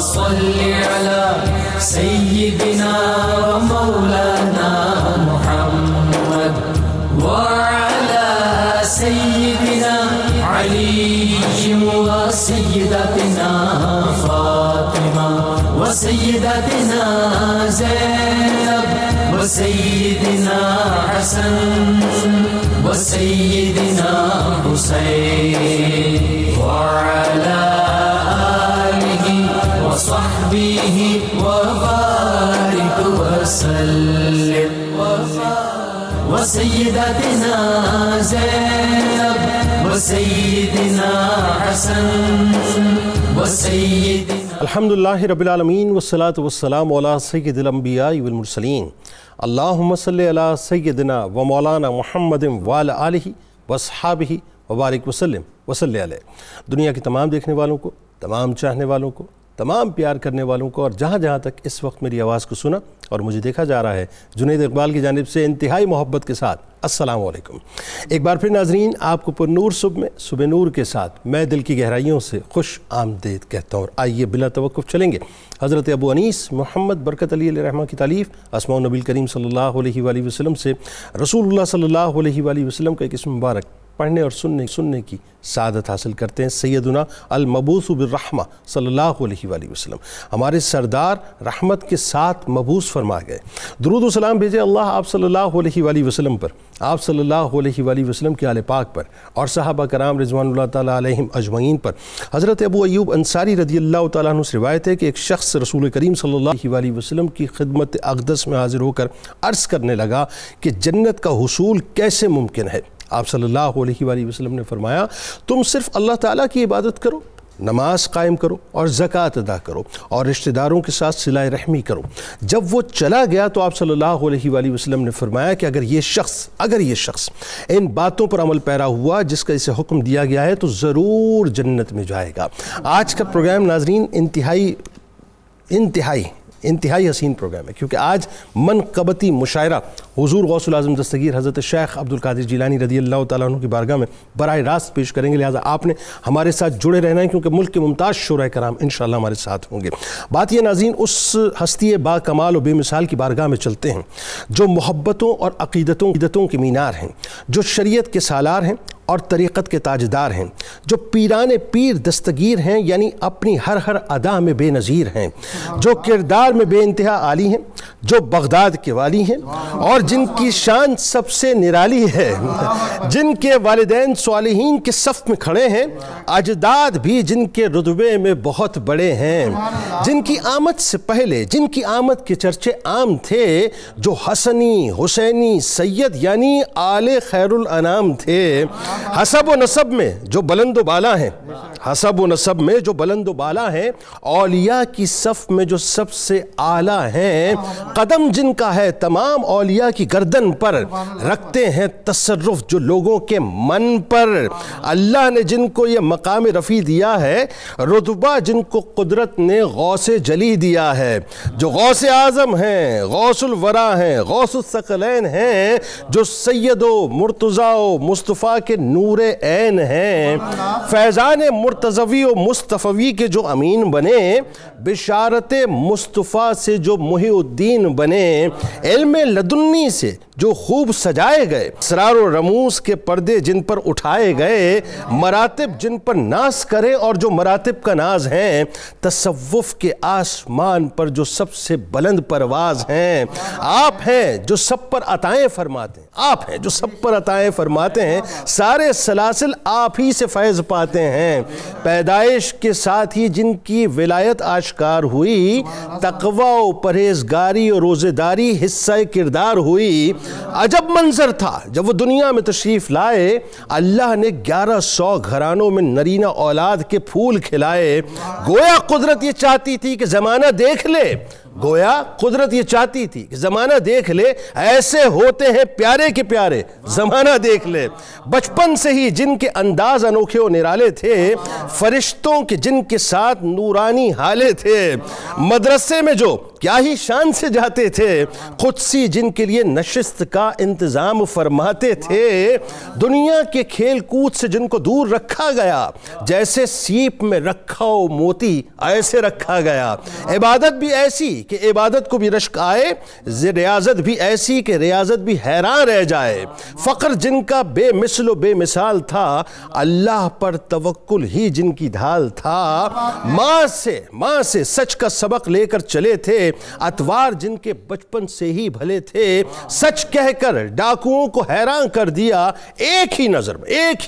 صل على سيدنا ومولانا محمد وعلى سيدنا علي وسيدتنا فاطمة وسيدتنا زينب وسيدنا حسن وسيدنا حسين وعلى آله وصحبه وبارك وسلم وسيدتنا زينب وسيدنا حسن وسيدنا الحمدللہ رب العالمین والصلاة والسلام علی سید الانبیاء والمرسلین اللہم صلی علی سیدنا و مولانا محمد وعلی آلہ واصحابہ وبارک وسلم وصلی علیہ۔ دنیا کے تمام دیکھنے والوں کو، تمام چاہنے والوں کو، تمام پیار کرنے والوں کو، اور جہاں جہاں تک اس وقت میری آواز کو سنا اور مجھے دیکھا جا رہا ہے، جنید اقبال کی جانب سے انتہائی محبت کے ساتھ السلام علیکم۔ ایک بار پھر ناظرین، آپ کو پر نور صبح نور کے ساتھ میں دل کی گہرائیوں سے خوش آمدید کہتا ہوں۔ اور آئیے بلا توقف چلیں گے حضرت ابو انیس محمد برکت علی علیہ رحمہ کی تالیف اسماء النبی کریم صلی اللہ علیہ وآلہ وسلم سے رسول اللہ صلی اللہ علیہ وآلہ وسلم کا ایک اسم مبارک پڑھنے اور سننے کی سعادت حاصل کرتے ہیں۔ سیدنا المبعوث بالرحمہ صلی اللہ علیہ وآلہ وسلم، ہمارے سردار رحمت کے ساتھ مبعوث فرما گئے۔ درود و سلام بھیجے اللہ آپ صلی اللہ علیہ وآلہ وسلم پر، آپ صلی اللہ علیہ وآلہ وسلم کے آل پاک پر، اور صحابہ کرام رضوان اللہ تعالیٰ علیہم اجمعین پر۔ حضرت ابو ایوب انصاری رضی اللہ تعالیٰ عنہ سے روایت ہے کہ ایک شخص رسول کریم صلی اللہ علیہ وسلم کی خدمت اقدس میں حاضر ہو کر عرض کرنے لگا کہ جنت کا حصول کیسے ممکن ہے؟ آپ صلی اللہ علیہ وآلہ وسلم نے فرمایا، تم صرف اللہ تعالیٰ کی عبادت کرو، نماز قائم کرو اور زکوٰۃ ادا کرو اور رشتہ داروں کے ساتھ صلہ رحمی کرو۔ جب وہ چلا گیا تو آپ صلی اللہ علیہ وآلہ وسلم نے فرمایا کہ اگر یہ شخص ان باتوں پر عمل پیرا ہوا جس کا اسے حکم دیا گیا ہے تو ضرور جنت میں جائے گا۔ آج کا پروگرام ناظرین انتہائی حسین پروگرام ہے، کیونکہ آج منقبتی مشاعرہ حضور غوث العظم دستگیر حضرت شیخ عبدالقادر جیلانی رضی اللہ تعالیٰ عنہ کی بارگاہ میں براہ راست پیش کریں گے، لہٰذا آپ نے ہمارے ساتھ جڑے رہنا ہے، کیونکہ ملک کے ممتاز شعراء کرام انشاءاللہ ہمارے ساتھ ہوں گے۔ بات یہ ناظرین اس ہستی با کمال و بے مثال کی بارگاہ میں چلتے ہیں جو محبتوں اور عقیدتوں کے مینار ہیں، جو شریعت کے سالار ہیں اور طریقت کے تاجدار ہیں، جو پیران پیر دستگیر ہیں، یعنی اپنی ہر ادا میں بے نظیر ہیں، جو کردار میں بے انتہا عالی ہیں، جو بغداد کے والی ہیں اور جن کی شان سب سے نرالی ہے، جن کے والدین صالحین کے صف میں کھڑے ہیں، اجداد بھی جن کے رتبے میں بہت بڑے ہیں، جن کی آمد سے پہلے جن کی آمد کے چرچے عام تھے، جو حسنی حسینی سید یعنی آل خیر الانام تھے، حسب و نسب میں جو بلند و بالا ہیں، اولیاء کی صف میں جو سب سے اعلیٰ ہیں، قدم جن کا ہے تمام اولیاء کی گردن پر، رکھتے ہیں تصرف جو لوگوں کے من پر، اللہ نے جن کو یہ مقام رفیع دیا ہے، رتبہ جن کو قدرت نے غوث جلی دیا ہے، جو غوث اعظم ہیں، غوث الورا ہیں، غوث الثقلین ہیں، جو سید و مرتضیٰ و مصطفیٰ کے نور عین ہیں، فیضان مرتضوی و مصطفی کے جو امین بنے، بشارت مصطفیٰ سے جو محی الدین بنے، علم لدنی سے جو خوب سجائے گئے، اسرار و رموز کے پردے جن پر اٹھائے گئے، مراتب جن پر ناز کرے اور جو مراتب کا ناز ہیں، تصوف کے آسمان پر جو سب سے بلند پرواز ہیں، آپ ہیں جو سب پر عطائیں فرماتے ہیں، سارے سلاسل آپ ہی سے فیض پاتے ہیں، پیدائش کے ساتھ ہی جن کی ولایت آشکار ہوئی، تقوی و پرہیزگاری اور روزداری حصہ کردار ہوئی۔ عجب منظر تھا جب وہ دنیا میں تشریف لائے، اللہ نے 1100 گھرانوں میں نرینہ اولاد کے پھول کھلائے، گویا قدرت یہ چاہتی تھی کہ زمانہ دیکھ لے گویا قدرت یہ چاہتی تھی کہ زمانہ دیکھ لے ایسے ہوتے ہیں پیارے کے پیارے، زمانہ دیکھ لے، بچپن سے ہی جن کے انداز انوکھے و نرالے تھے، فرشتوں کے جن کے ساتھ نورانی حالے تھے، مدرسے میں جو کیا ہی شان سے جاتے تھے، قدسی جن کے لیے نشست کا انتظام فرماتے تھے، دنیا کے کھیل کود سے جن کو دور رکھا گیا، جیسے سیپ میں رکھا ہو موتی ایسے رکھا گیا، عبادت بھی ایسی کہ عبادت کو بھی رشک آئے، ریاضت بھی ایسی کہ ریاضت بھی حیران رہ جائے، فقر جن کا بے مثل و بے مثال تھا، اللہ پر توکل ہی جن کی ڈھال تھا، ماں سے سچ کا سبق لے کر چلے تھے، اتوار جن کے بچپن سے ہی بھلے تھے، سچ کہہ کر ڈاکوؤں کو حیران کر دیا، ایک ہی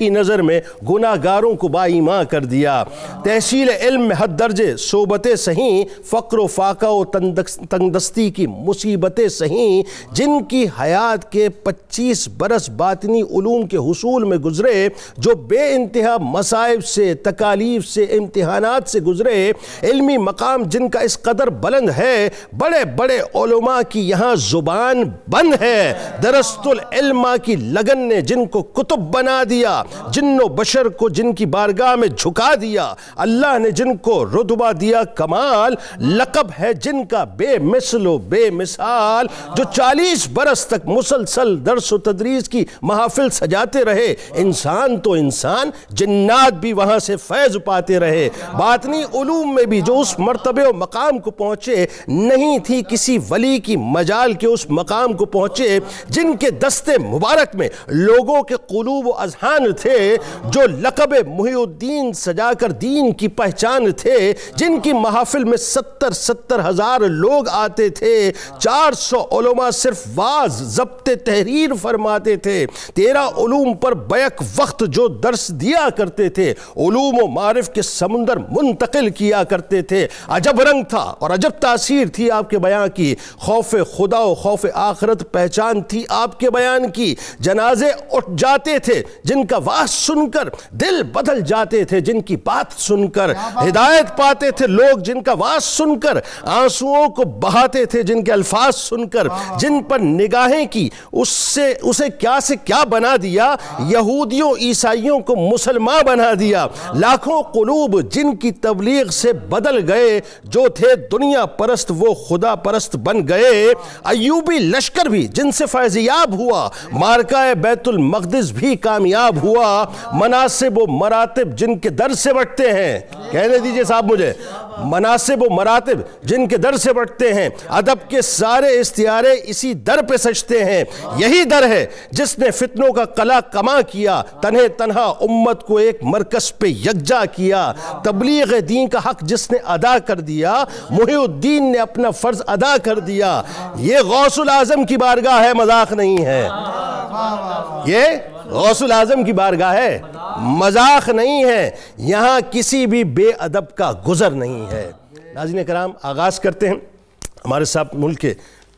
نظر میں گناہگاروں کو با ایمان کر دیا، تحصیل علم میں حد درجے صحبتیں سہیں، فقر و فاقہ و تنگدستی کی مصیبتیں سہیں، جن کی حیات کے 25 برس باطنی علوم کے حصول میں گزرے، جو بے انتہا مصائب سے، تکالیف سے، امتحانات سے گزرے، علمی مقام جن کا اس قدر بلند ہے، بڑے بڑے علماء کی یہاں زبان بند ہے، درست العلماء کی لگن نے جن کو کتب بنا دیا، جن و بشر کو جن کی بارگاہ میں جھکا دیا، اللہ نے جن کو رتبہ دیا کمال، لقب ہے جن کا بے مثل و بے مثال، جو 40 برس تک مسلسل درس و تدریس کی محافل سجاتے رہے، انسان تو انسان، جنات بھی وہاں سے فیض پاتے رہے، باطنی علوم میں بھی جو اس مرتبے و مقام کو پہنچے، نہیں تھی کسی ولی کی مجال کے اس مقام کو پہنچے، جن کے دستے مبارک میں لوگوں کے قلوب و اذہان تھے، جو لقب محی الدین سجا کر دین کی پہچان تھے، جن کی محافل میں 70 ہزار لوگ آتے تھے، 400 علماء صرف واز ضبط تحریر فرماتے تھے، 13 علوم پر بیک وقت جو درس دیا کرتے تھے، علوم و معرف کے سمندر منتقل کیا کرتے تھے، عجب رنگ تھا اور عجب تاثیر تھی آپ کے بیان کی، خوف خدا و خوف آخرت پہچان تھی آپ کے بیان کی، جنازے اٹھ جاتے تھے جن کا واز سن کر، دل بدل جاتے تھے جن کی بات سن کر، ہدایت پاتے تھے لوگ جن کا واز سن کر، آنسوؤں کو بہاتے تھے جن کے الفاظ سن کر، جن پر نگاہیں کی اسے کیا سے کیا بنا دیا، یہودیوں عیسائیوں کو مسلمان بنا دیا، لاکھوں قلوب جن کی تبلیغ سے بدل گئے، جو تھے دنیا پرست وہ خدا پرست بن گئے، ایوبی لشکر بھی جن سے فیضیاب ہوا، مارکہ بیت المقدس بھی کامیاب ہوا، مناسب و مراتب جن کے در سے بٹتے ہیں، کہنے دیجئے صاحب مجھے، مناسب و مراتب جن کے در سے بٹتے ہیں، ادب کے سارے استعارے اسی در پہ سجتے ہیں، یہی در ہے جس نے فتنوں کا قلع کما کیا، تنہا امت کو ایک مرکز پہ یکجا کیا، تبلیغ دین کا حق جس نے ادا کر دیا، محی الدین نے اپنا فرض ادا کر دیا، یہ غوث العظم کی بارگاہ ہے، مذاق نہیں ہے، یہ غوث العظم کی بارگاہ ہے، مذاق نہیں ہے، یہاں کسی بھی بے ادب کا گزر نہیں ہے۔ ناظرین کرام، آغاز کرتے ہیں، ہمارے ساتھ ملک کے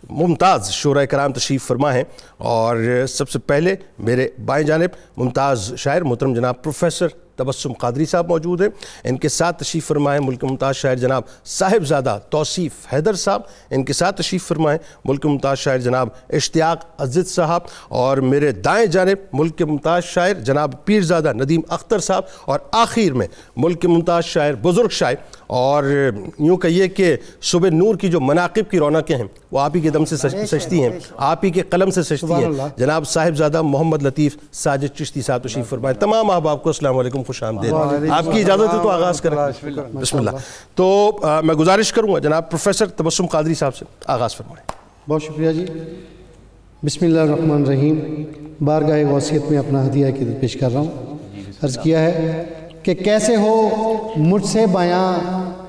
ممتاز شعراء کرام تشریف فرما ہیں، اور سب سے پہلے میرے بائیں جانب ممتاز شاعر محترم جناب پروفیسر تبسم قادری صاحب موجود ہیں، ان کے ساتھ تشریف فرمائیں ملک ممتاز شاعر جناب صاحبزادہ توصیف حیدر صاحب، ان کے ساتھ تشریف فرمائیں ملک ممتاز شاعر جناب اشتیاق عزت صاحب، اور میرے دائیں جانب ملک ممتاز شاعر جناب پیرزادہ ندیم اختر صاحب، اور آخر میں ملک ممتاز شاعر بزرگ شاعر، اور یوں کہیے کہ صبح نور کی جو مناقب کی رونقیں ہیں وہ آپ ہی کے دم سے سجتی ہیں، آپ ہی کے قلم سے سجتی ہیں، جناب صاحبزادہ محمد لطیف ساجد چشتی صاحب تشریف فرمائیں۔ تمام احباب کو السلام علیکم، خوش آمدید، آپ کی اجازت ہے تو آغاز کریں، بسم اللہ۔ تو میں گزارش کروں گا جناب پروفیسر تبسم قادری صاحب سے آغاز فرمائیں۔ بہت شکریہ جی۔ بسم اللہ الرحمن الرحیم۔ بارگاہ غوثیت میں اپنا ہدیہ عقیدت پیش کر رہا ہوں۔ عرض کیا ہے کہ کیسے ہو مجھ سے بیاں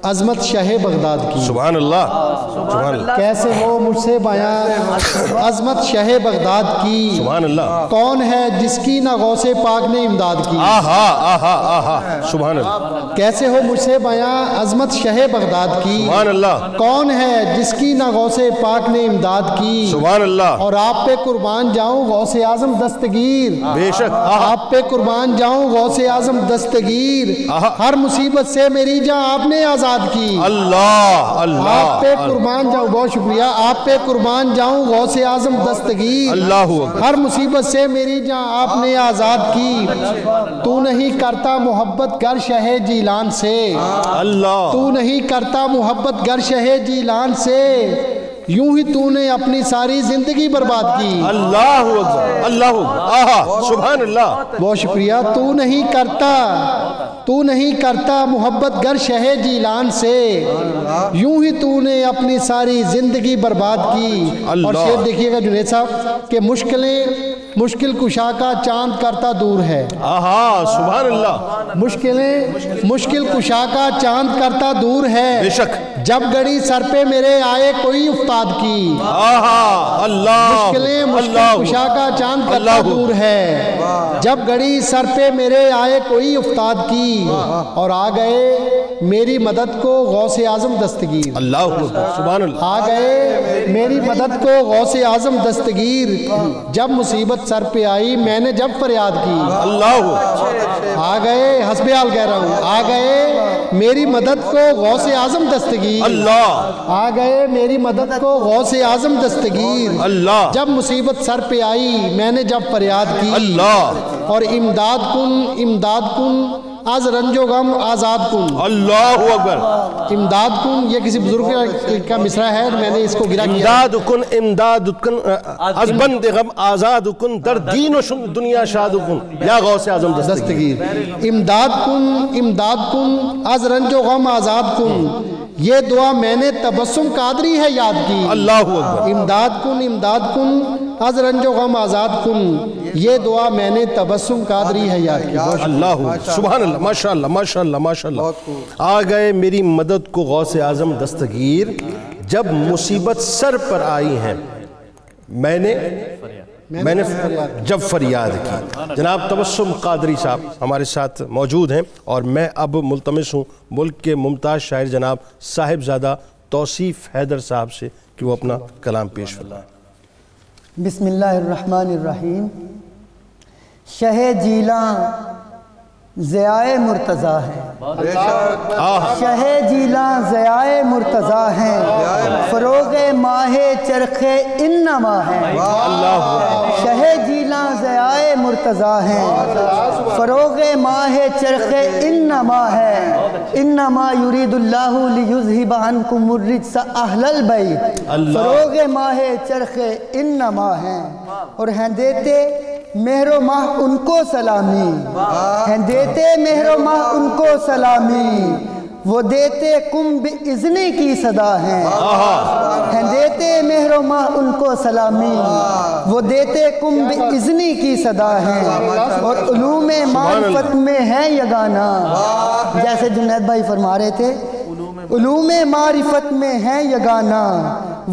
عظمت شاہ بغداد کی، سبحان اللہ، سبحان اللہ، کیسے ہو مجھ سے بیاں عظمت شاہ بغداد کی، سبحان اللہ، کون ہے جس کی نہ غوث پاک نے امداد کی، آہا آہا آہا، سبحان اللہ، کیسے ہو مجھ سے بیاں عظمت شاہ بغداد کی، سبحان اللہ، کون ہے جس کی نہ غوث پاک نے امداد کی، سبحان اللہ، اور آپ پہ قربان جاؤں غوث اعظم دستگیر، بے شک، آپ پہ قربان جاؤں غوث اعظم دستگیر، ہر مصیبت سے میری جان آپ نے آزاد یاد کی. اللہ اللہ آپ پہ قربان جاؤں. بہت شکریہ. آپ پہ قربان جاؤں غوث اعظم دستگیر. اللہ اکبر. ہر مصیبت سے میری جان آپ نے آزاد کی. تو نہیں کرتا محبت گر شہ جیلان سے. اللہ. تو نہیں کرتا محبت گر شہ جیلان سے. یوں ہی تو نے اپنی ساری زندگی برباد کی. اللہ اکبر. اللہ اکبر. آہا سبحان اللہ. بہت شکریہ. تو نہیں کرتا محبت گر شہ جیلان سے. یوں ہی تو نے اپنی ساری زندگی برباد کی. اور شعر دیکھیے گا جنید صاحب کہ مشکل کشا کا چاند کرتا دور ہے. آہا سبحان اللہ. مشکل کشا کا چاند کرتا دور ہے. بے شک. جب گڑی سر پہ میرے آئے کوئی افتاد کی. آہا اللہ. مشکل کشا کا چاند کرتا دور ہے. جب گڑی سر پہ میرے آئے کوئی افتاد کی. اور آ گئے میری مدد کو غوث اعظم دستگیر. اللہ اکبر. سبحان اللہ. آ گئے میری مدد کو غوث اعظم دستگیر. جب مصیبت سر پہ آئی میں نے جب فریاد کی. اللہ. آ گئے حسب حال کہہ رہا ہوں. آ گئے میری مدد کو غوث اعظم دستگیر. اللہ. آ گئے میری مدد کو غوث اعظم دستگیر. اللہ. جب مصیبت سر پہ آئی میں نے جب فریاد کی. اللہ. اور امداد کن از رنج و غم آزاد کن. اللہ اکبر. امداد کن یہ کسی بزرگ کا مصرع ہے. میں نے اس کو گرا کیا. امداد کن از بند غم آزاد کن در دین و دنیا شاد کن یا غوث اعظم دستگیر. امداد کن از رنج و غم آزاد کن. یہ دعا میں نے تبسم قادری ہے یاد کی. اللہ اکبر. امداد کن از رنج و غم آزاد کن. یہ دعا میں نے تبسم قادری ہے یاد کی. اللہ سبحان اللہ. ماشاءاللہ ماشاءاللہ ماشاءاللہ. آ گئے میری مدد کو غوث اعظم دستگیر. جب مصیبت سر پر آئی ہیں میں نے جب فریاد کی. جناب تبسم قادری صاحب ہمارے ساتھ موجود ہیں اور میں اب ملتمس ہوں ملک کے ممتاز شاعر جناب صاحبزادہ توصیف حیدر صاحب سے کہ وہ اپنا کلام پیش فرمائیں. بسم اللہ الرحمن الرحیم. شہ جیلاں ضیاء مرتضیٰ ہے. شہ جیلاں ضیاء مرتضیٰ ہیں. فروغ ماہ چرخ انما ہے. شہ جیلاں ضیاء مرتضیٰ ہیں. فروغ ماہ چرخ انما ہے. انما یرید اللہ لیذہب عنکم الرجس اہل البیت. فروغ ماہ چرخ انما ہے. اور ہیں دیتے مہر و ماہ ان کو سلامی. ہیں دیتے مہر و ماہ ان کو سلامی. وہ دیتے کم بِإِذْنِ کی صدا ہیں. ہیں دیتے مہر و ماہ ان کو سلامی. وہ دیتے کم بِإِذْنِ کی صدا ہیں. اور علوم معرفت میں ہے یگانہ. جیسے جنید بھائی فرما رہے تھے علوم معرفت میں ہے یگانہ.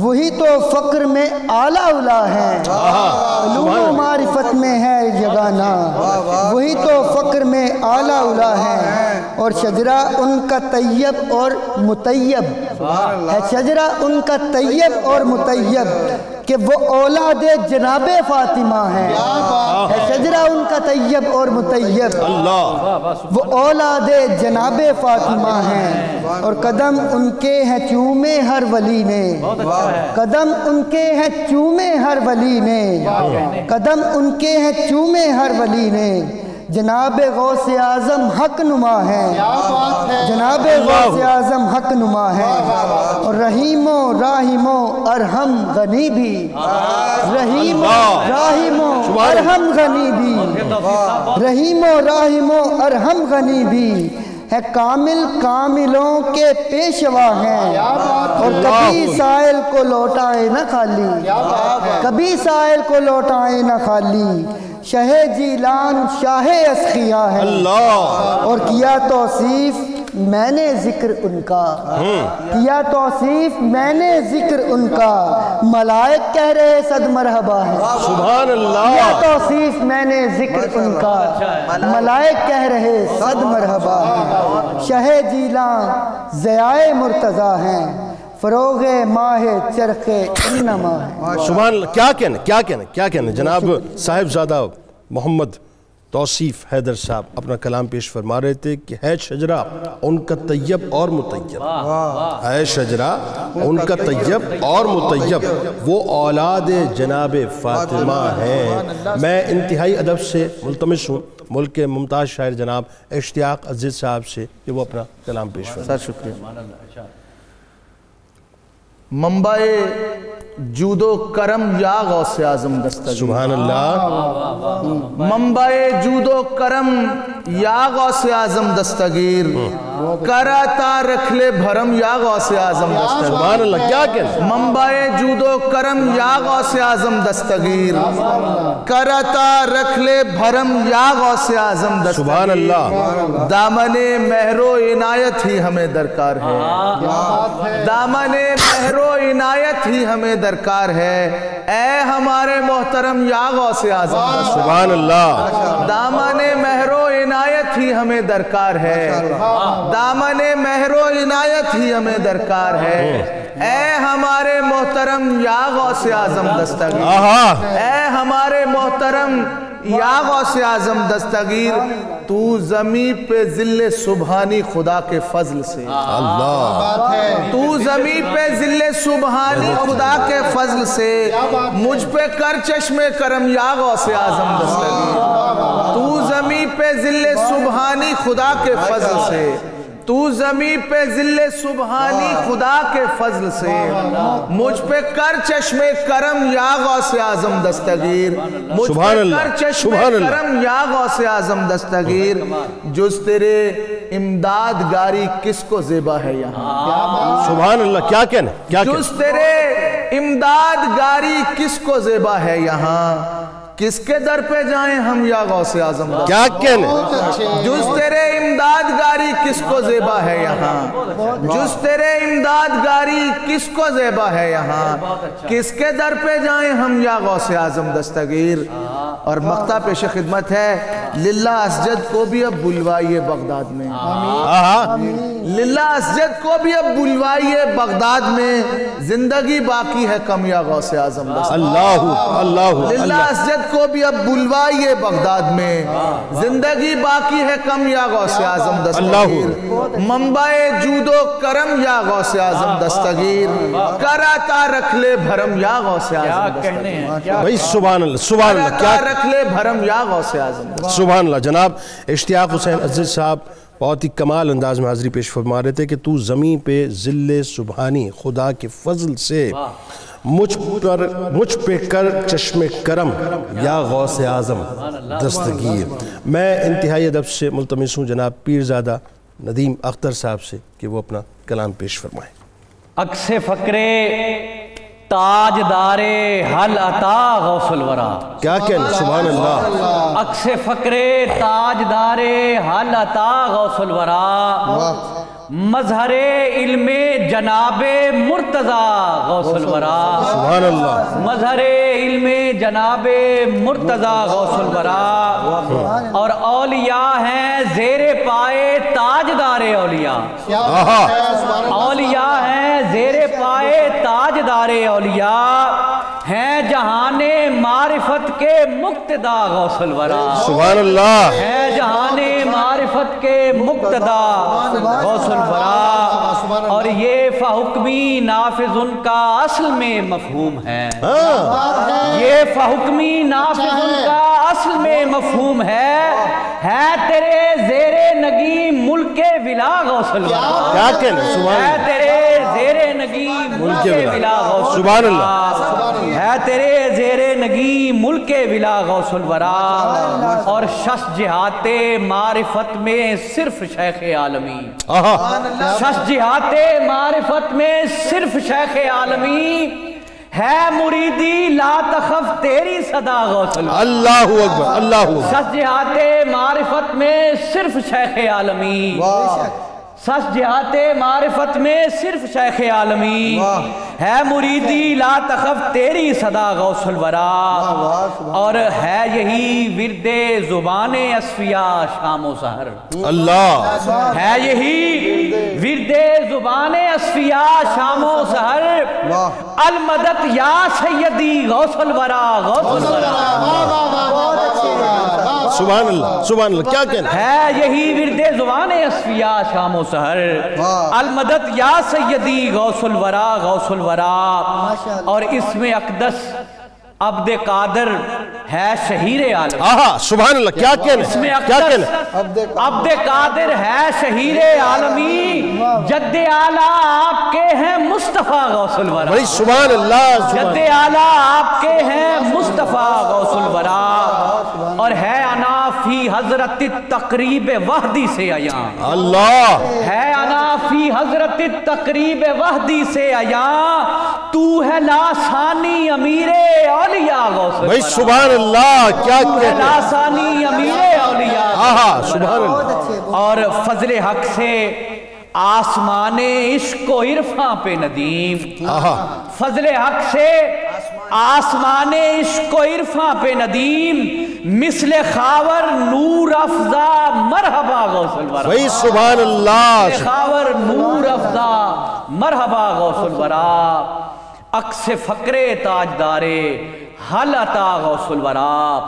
وہی تو فقر میں اعلیٰ اولا ہے. علوم معرفت میں ہے یگانہ. وہی تو فقر میں اعلیٰ اولا ہے. اور شجرہ ان کا طیب اور مطیب ہے. شجرہ ان کا طیب اور مطیب کہ وہ اولاد جناب فاطمہ ہے. شجرہ ان کا طیب اور مطیب وہ اولاد جناب فاطمہ ہیں. اور قدم ان کے ہیں چومے ہر ولی نے. قدم ان کے ہیں چومے ہر ولی نے. قدم ان کے ہیں چومے ہر ولی نے. جناب غوث اعظم حق نما ہے. جناب غوث اعظم حق نما ہے. اور رحیم و راحم و ارحم غنی بھی. رحیم و راحم و ارحم غنی بھی. رحیم و راحم و ارحم غنی بھی ہے. کامل کاملوں کے پیشوا ہیں. اور کبھی سائل کو لوٹائے نہ خالی. کبھی سائل کو لوٹائے نہ خالی. شہ جیلان شاہ اسخیاء ہے. اور کیا توصیف میں نے ذکر ان کا. کیا توصیف میں نے ذکر ان کا. ملائک کہہ رہے صد مرحبا ہے. سبحان اللہ. کیا توصیف میں نے ذکر ان کا. ملائک کہہ رہے صد مرحبا ہے. شہ جیلاں ضیاء مرتضیٰ ہیں. فروغ ماہ چرخ انما ہے. سبحان اللہ. کیا کہنے جناب صاحبزادہ محمد توصیف حیدر صاحب اپنا کلام پیش فرما رہے تھے کہ ہے شجرہ ان کا طیب اور مطیب، ہے شجرہ ان کا طیب اور مطیب، وہ اولاد جناب فاطمہ ہیں۔ میں انتہائی ادب سے ملتمس ہوں ملک کے ممتاز شاعر جناب اشتیاق عزیز صاحب سے کہ وہ اپنا کلام پیش فرمائیں۔ سر شکریہ۔ منبع جود و کرم یا غوث اعظم دستگیر، سبحان اللہ، منبع جود و کرم یا غوث اعظم دستگیر، کراتا رکھ لے بھرم یا غوث اعظم دستگیر، سبحان اللہ، کیا کہنا، منبع جود و کرم یا غوث اعظم دستگیر، کراتا رکھ لے بھرم یا غوث اعظم دستگیر، سبحان اللہ، دامن مہر و عنایت ہی ہمیں درکار ہے، دامن مہر و عنایت ہی ہمیں درکار ہے، اے ہمارے محترم یا غوث اعظم، سبحان اللہ، دامن مہر و عنایت ہی ہمیں درکار ہے، دامن مہر و عنایت ہی ہمیں درکار ہے، اے ہمارے محترم یا غوث اعظم دستگیر، اے ہمارے محترم یا غوث اعظم دستگیر، تو زمین پہ ذل سبحانی خدا کے فضل سے، اللہ، تو زمین پہ ذل سبحانی خدا کے فضل سے مجھ پہ کر چشم کرم یا غوث اعظم دستگیر، تو زمین پہ ذل سبحانی خدا کے فضل سے، تو زمین پہ ذل سبحانی خدا کے فضل سے مجھ پہ کر چشم کرم یا غوث اعظم دستگیر، مجھ پہ کر چشم کرم یا غوث اعظم دستگیر، جز تیرے امداد گاری کس کو زیبا ہے یہاں، سبحان اللہ، کیا کہنا، کیا کہنا، جز تیرے امداد گاری کس کو زیبا ہے یہاں، کس کے در پہ جائیں ہم یا غوث اعظم دستگیر، کیا کہنا، جز تیرے امداد گاری کس کو زیبا ہے یہاں، جز تیرے امداد گاری کس کو زیبا ہے یہاں، کس کے در پہ جائیں ہم یا غوث اعظم دستگیر۔ اور مقطع پیش خدمت ہے، للہ اسجد کو بھی اب بلوائیے بغداد میں، للہ اسجد کو بھی اب بلوائیے بغداد میں، زندگی باقی ہے کم یا غوث اعظم دستگیر، اللہ اللہ، للہ اسجد کو بھی اب بلوائیے بغداد میں، زندگی باقی ہے کم یا غوث اعظم دستگیر، منبع جود و کرم یا غوث اعظم دستگیر، کراتا رکھ لے بھرم یا غوث اعظم دستگیر، بھائی سبحان اللہ، سبحان اللہ، کراتا رکھ لے بھرم یا غوث اعظم دستگیر۔ سبحان اللہ۔ جناب اشتیاق حسین عزیز صاحب بہت ہی کمال انداز میں حاضری پیش فرما رہے تھے کہ تو زمین پہ ذل سبحانی خدا کے فضل سے مجھ پہ کر چشم کرم یا غوث اعظم دستگیر۔ میں انتہائی ادب سے ملتمس ہوں جناب پیرزادہ ندیم اختر صاحب سے کہ وہ اپنا کلام پیش فرمائیں۔ عکس فقرے تاجدار حل عطا غوث الورا، کیا کہنا، سبحان اللہ، عکس فقرے تاجدار حل عطا غوث الورا، مظہر علم جناب مرتضی غوث الورا، سبحان اللہ، مظہر علم جناب مرتضی غوث الورا، اور اولیاء ہیں زیر پائے تاجدار اولیاء، اولیاء ہیں زیر پائے تاجدار اولیاء، ہیں جہان معرفت کے مقتدا غوث الورا، سبحان اللہ، ہے جہان معرفت کے مقتدا غوث الورا، اور یہ فحکمی نافذ ان کا اصل میں مفہوم ہے، یہ فحکمی نافذ ان کا اصل میں مفہوم ہے تیرے زیر نگی ملک ولا غوث الورا، کیا کہنا، سبحان ہے اللہ، تیرے زیر نگی ملک ولا غوث الورا، سبحان اللہ، ہے تیرے زیر نگی ملک ولا غوث الورا، اور شش جہات معرفت میں صرف شیخ عالمی، شش جہات معرفت میں صرف شیخ عالمی، ہے مریدی لا تخف تیری صدا غوث الورا، اللہ اکبر، اللہ اکبر، شش جہات معرفت میں صرف شیخ عالمی، شش جہات معرفت میں صرف شیخ عالمی، ہے مریدی لا تخف تیری صدا غوث الورا، اور ہے یہی ورد زبان اصفیاء شام و سحر، اللہ، ہے یہی ورد زبان اصفیاء شام و سحر، المدد یا سیدی غوث الورا، غوث الورا، سبحان اللہ سبحان اللہ، کیا کہنا ہے یہی ورد زبان اصفیاء شام و سحر، المدد یا سیدی غوث الورا غوث الورا. اور اس میں اقدس عبد قادر ہے شہیر عالم. آہا سبحان اللہ، کیا کہنا اس میں کیا اقدس کہنا عبد قادر ہے شہیر عالمی، جد اعلیٰ آپ کے ہیں مصطفیٰ غوث الورا. بھائی سبحان اللہ جد اعلیٰ آپ کے ہیں مصطفیٰ غوث الورا. اور ہے انا فی حضرت تقریب وحدی سے عیاں، اللہ ہے انا فی حضرت تقریب وحدی سے عیاں، تو ہے لاسانی امیر اولیاء غوث الورا. بھائی سبحان اللہ، کیا تو ہے کہنا لاسانی امیر اولیاء. آہا سبحان اللہ. اور فضل حق سے آسمان عشق و عرفاں پہ ندیم، آہا فضل حق سے آسمان عشق و عرفاں پہ ندیم، مثل خاور نور افزا مرحبا غوث الورا. بھائی سبحان اللہ. مثل خاور نور افزا مرحبا غوث الورا. عکس فقر تاجدار حل عطا غوث الورا،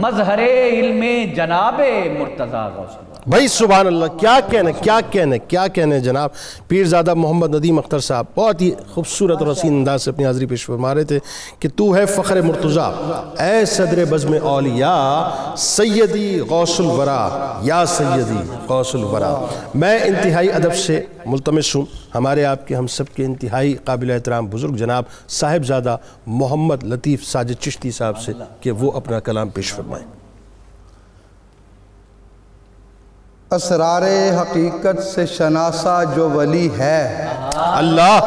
مظہر علم جناب مرتضی غوث الورا. بھائی سبحان اللہ، کیا کہنا کیا کہنا کیا کہنا جناب. پیرزادہ محمد ندیم اختر صاحب بہت ہی خوبصورت اور حسین انداز سے اپنی حاضری پیش فرما رہے تھے کہ تو ہے فخر مرتضیٰ، اے صدر بزم اولیاء، سیدی غوث الورا یا سیدی غوث الورا. میں انتہائی ادب سے ملتمس ہوں ہمارے آپ کے ہم سب کے انتہائی قابل احترام بزرگ جناب صاحبزادہ محمد لطیف ساجد چشتی صاحب سے کہ وہ اپنا کلام پیش فرمائیں. اسرار حقیقت سے شناسا جو ولی ہے، اللہ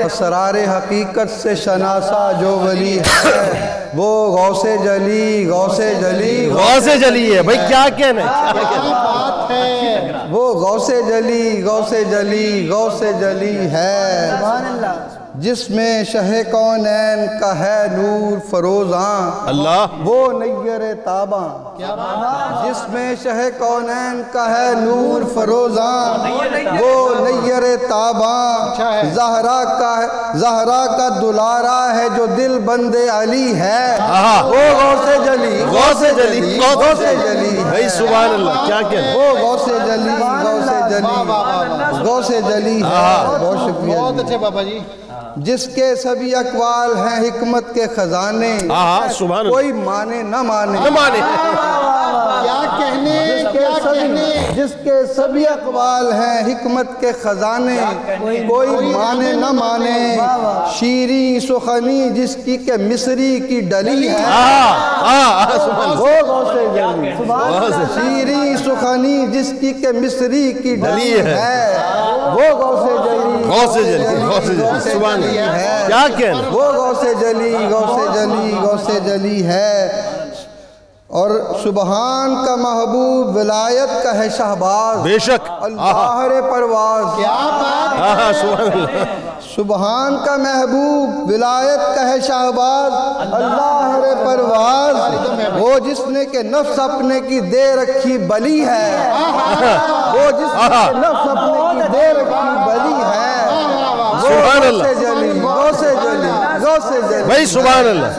اسرار حقیقت سے شناسا جو ولی ہے، وہ غوث جلی غوث جلی غوث جلی ہے. بھائی کیا کہنا ہے، وہ غوث جلی غوث جلی غوث جلی ہے، جس میں شہ کونین کا ہے نور فروزاں، اللہ وہ نیر تاباں، جس میں شہ کونین کا ہے نور فروزاں، وہ نیر تاباں. زہرا کا دلارا ہے جو دل بند علی ہے، وہ غوث جلی غوث جلی غوث جلی ہے. بھائی سبحان اللہ، کیا کہنا وہ غوث جلی غوث جلی غوث جلی ہے. بہت شکریہ. بہت اچھے بابا جی. جس کے سبھی اقوال ہیں حکمت کے خزانے، سبحان اللہ، کوئی مانے نہ مانے نہ مانے. کیا کہنے جس کے سبھی اقوال ہیں حکمت کے خزانے، کوئی مانے نہ مانے. شیریں سخنی جس کی کہ مصری کی ڈلی ہے، وہ غوث جلی. شیریں سخنی جس کی کہ مصری کی ڈلی ہے، وہ غوث جلی غوث جلی غوث جلی. سبحان اللہ، کیا کہنا وہ غوث جلی غوث جلی غوث جلی ہے. اور سبحان کا محبوب ولایت کا ہے شہباز، بے شک. اللہ پرواز. سبحان اللہ. سبحان کا محبوب ولایت کا ہے شہباز، اللہ پرواز. وہ جس نے کہ نفس اپنے کی دے رکھی بلی ہے، وہ جس نے کہ نفس اپنے کی دے رکھی بلی ہے، سبحان اللہ. غوث جلی غوث جلی. بھائی سبحان اللہ.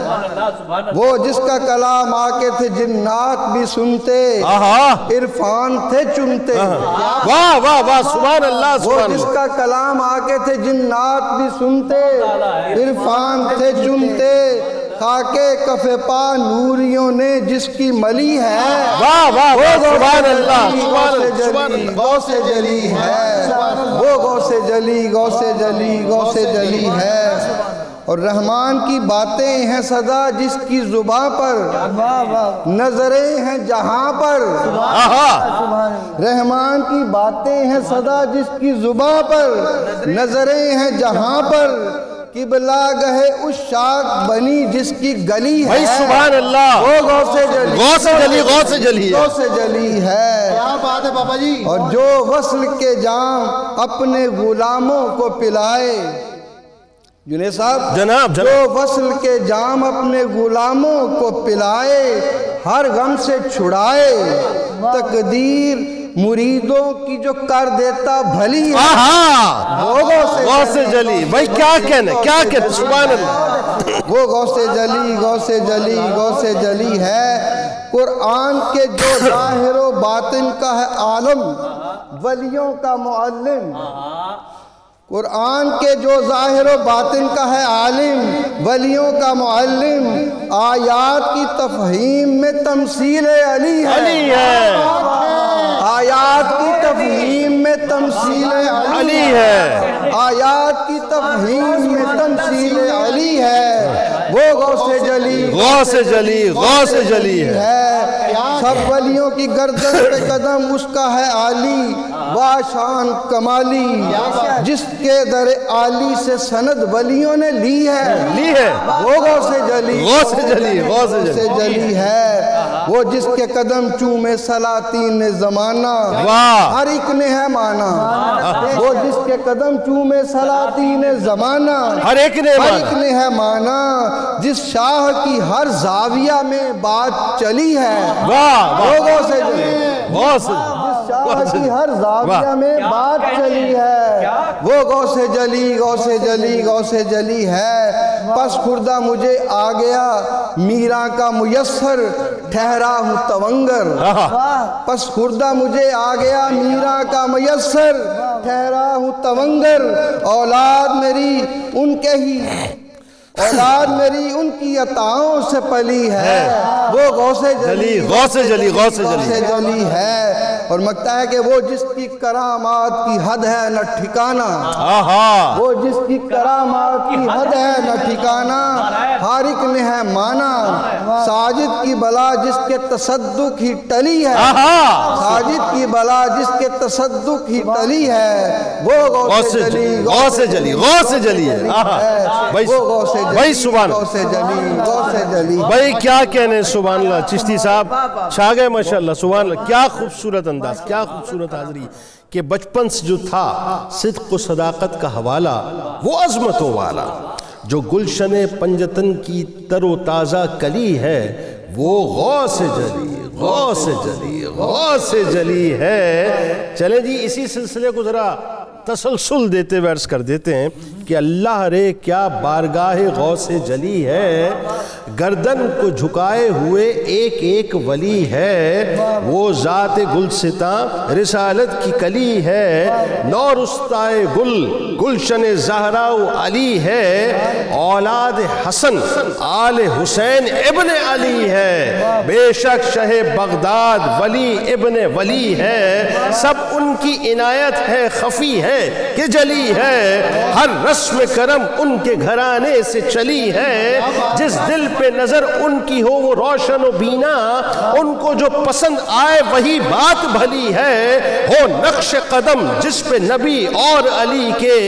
وہ جس کا کلام آ کے تھے جنات بھی سنتے، عرفان تھے چنتے. واہ واہ واہ سبحان اللہ وہ سبحان جس اللہ. کا کلام آ کے تھے جنات بھی سنتے، عرفان تھے چنتے. خاکے کف پا نوریوں نے جس کی ملی ہے، واہ واہ واہ سبحان اللہ سبحان اللہ. غوث جلی ہے، وہ غوث جلی غوث جلی غوث جلی ہے. اور رحمان کی باتیں ہیں سدا جس کی زباں پر، نظریں ہیں جہاں پر. رحمان کی باتیں ہیں سدا جس کی زباں پر، نظریں ہیں جہاں پر. قبلہ گہے اس شاک بنی جس کی گلی ہے، بھائی سبحان اللہ. وہ غوث جلی غوث جلی غوث جلی ہے. غوث جلی ہے. کیا بات ہے بابا جی. اور جو وصل کے جام اپنے غلاموں کو پلائے، جنید صاحب جناب جو وصل کے جام اپنے غلاموں کو پلائے، ہر غم سے چھڑائے. تقدیر مریدوں کی جو کر دیتا بھلی ہے، غوث جلی. بھائی کیا کہنا کیا کہنا سبحان اللہ. وہ غوث جلی غوث جلی غوث جلی ہے۔ قرآن کے جو ظاہر و باطن کا ہے عالم، ولیوں کا معلم۔ قرآن کے جو ظاہر و باطن کا ہے عالم، ولیوں کا معلم، آیات کی تفہیم میں تمثیل علی ہے، آیات کی تفہیم میں تمثیل علی ہے، آیات کی تفہیم میں تمثیل علی ہے۔ وہ غوث جلی غوث جلی غوث جلی ہے۔ سب ولیوں کی گردن پہ قدم اس کا ہے عالی، باشان کمالی، جس کے در عالی سے سند ولیوں نے لی ہے، وہ غوث جلی غوث جلی غوث جلی ہے۔ وہ جس کے قدم چومے سلاطین زمانہ، ہر ایک نے ہے مانا۔ وہ جس کے قدم چومے سلاطین زمانہ، ہر ایک نے ہے مانا۔ جس شاہ کی ہر زاویہ میں بات چلی ہے، وہ غوث جلی، جس شاہ کی ہر زاویہ میں بات چلی ہے، وہ غوث جلی غوث جلی غوث جلی ہے۔ پس خوردہ مجھے آ گیا میرا کا میسر، ٹھہرا ہوں تونگر۔ پس خوردہ مجھے آ گیا میرا کا میسر، ٹھہرا ہوں تونگر۔ اولاد میری ان کے ہی، اولاد میری ان کی عطاؤں سے پلی ہے، وہ غوث جلی غوث جلی غوث جلی ہے۔ اور مگتا ہے کہ وہ جس کی کرامات کی حد ہے نہ ٹھکانہ، وہ جس کی کرامات کی حد ہے نہ ٹھکانہ، ہر ایک نے ہے مانا۔ ساجد کی بلا جس کے تصدق ہی ٹلی ہے، ساجد کی بلا جس کے تصدق ہی ٹلی ہے، وہ غوث جلی غوث جلی غوث جلی ہے۔ بھائی سبحان جلی بھائی کیا کہنے، سبحان اللہ۔ چشتی صاحب چھا گئے ماشاءاللہ، سبحان اللہ۔ کیا خوبصورت انداز، کیا خوبصورت حاضری کہ بچپن سے جو تھا صدق و صداقت کا حوالہ، وہ عظمتوں والا جو گلشن پنجتن کی تر و تازہ کلی ہے، وہ غوث جلی غوث جلی غوث جلی ہے۔ چلیں جی اسی سلسلے کو ذرا تسلسل دیتے ہوئے عرض کر دیتے ہیں کہ اللہ رے کیا بارگاہ غوث جلی ہے، گردن کو جھکائے ہوئے ایک ایک ولی ہے، وہ ذات گلستاں رسالت کی کلی ہے، نورستائے گل گلشن زہرا علی ہے، اولاد حسن آل حسین ابن علی ہے، بے شک شہ بغداد ولی ابن ولی ہے، سب ان کی عنایت ہے خفی ہے کہ جلی ہے، ہر رسم کرم ان کے گھرانے سے چلی ہے، جس دل پہ نظر ان کی ہو وہ روشن و بینا، ان کو جو پسند آئے وہی بات بھلی ہے، ہو نقش قدم جس پہ نبی اور علی کے،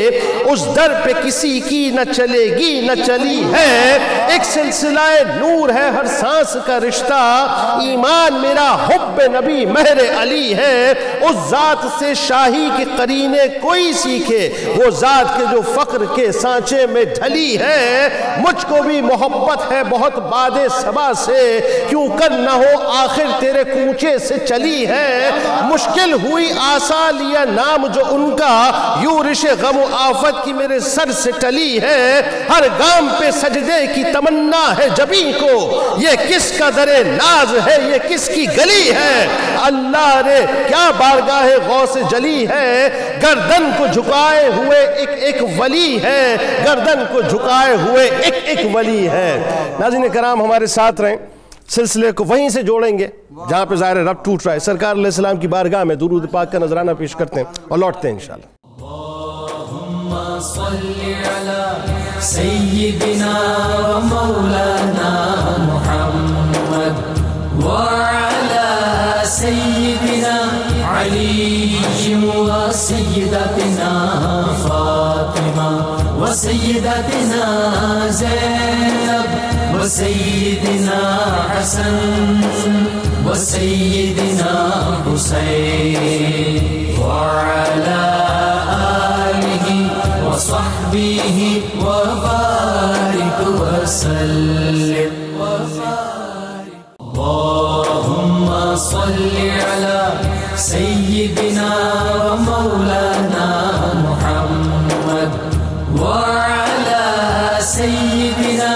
اس در پہ کسی کی نہ چلے گی نہ چلی ہے، ایک سلسلہ نور ہے ہر سانس کا رشتہ، ایمان میرا حب نبی مہر علی ہے، اس ذات سے شاہی کے قرینے کوئی سیکھے، وہ ذات کے جو فقر کے سانچے میں ڈھلی ہے، مجھ کو بھی محبت ہے بہت باد صبا سے، کیوں کر نہ ہو آخر تیرے کوچے سے چلی ہے، مشکل ہوئی آسا لیا نام جو ان کا، یورش غم و آفت کی میرے سر سے ٹلی ہے، ہر گام پہ سجدے کی تمنا ہے جبیں کو، یہ کس کا در ناز ہے یہ کس کی گلی ہے، اللہ رے کیا بارگاہ غوث جلی ہے، گردن کو جھکائے ہوئے ایک ایک ولی ہے، گردن کو جھکائے ہوئے ایک ایک ولی ہے۔ ناظرین کرام ہمارے ساتھ رہیں، سلسلے کو وہیں سے جوڑیں گے جہاں پہ ظاہر رب ٹوٹ رہا ہے، سرکار علیہ السلام کی بارگاہ میں درود پاک کا نذرانہ پیش کرتے ہیں اور لوٹتے ہیں انشاءاللہ۔ اللہم صلی علی سیدنا و مولانا محمد وعلى سيدنا علي وسيدتنا فاطمة وسيدتنا زينب وسيدنا حسن وسيدنا حسين وعلى آله وصحبه وبارك وسلم اللهم صل على سيدنا ومولانا محمد وعلى سيدنا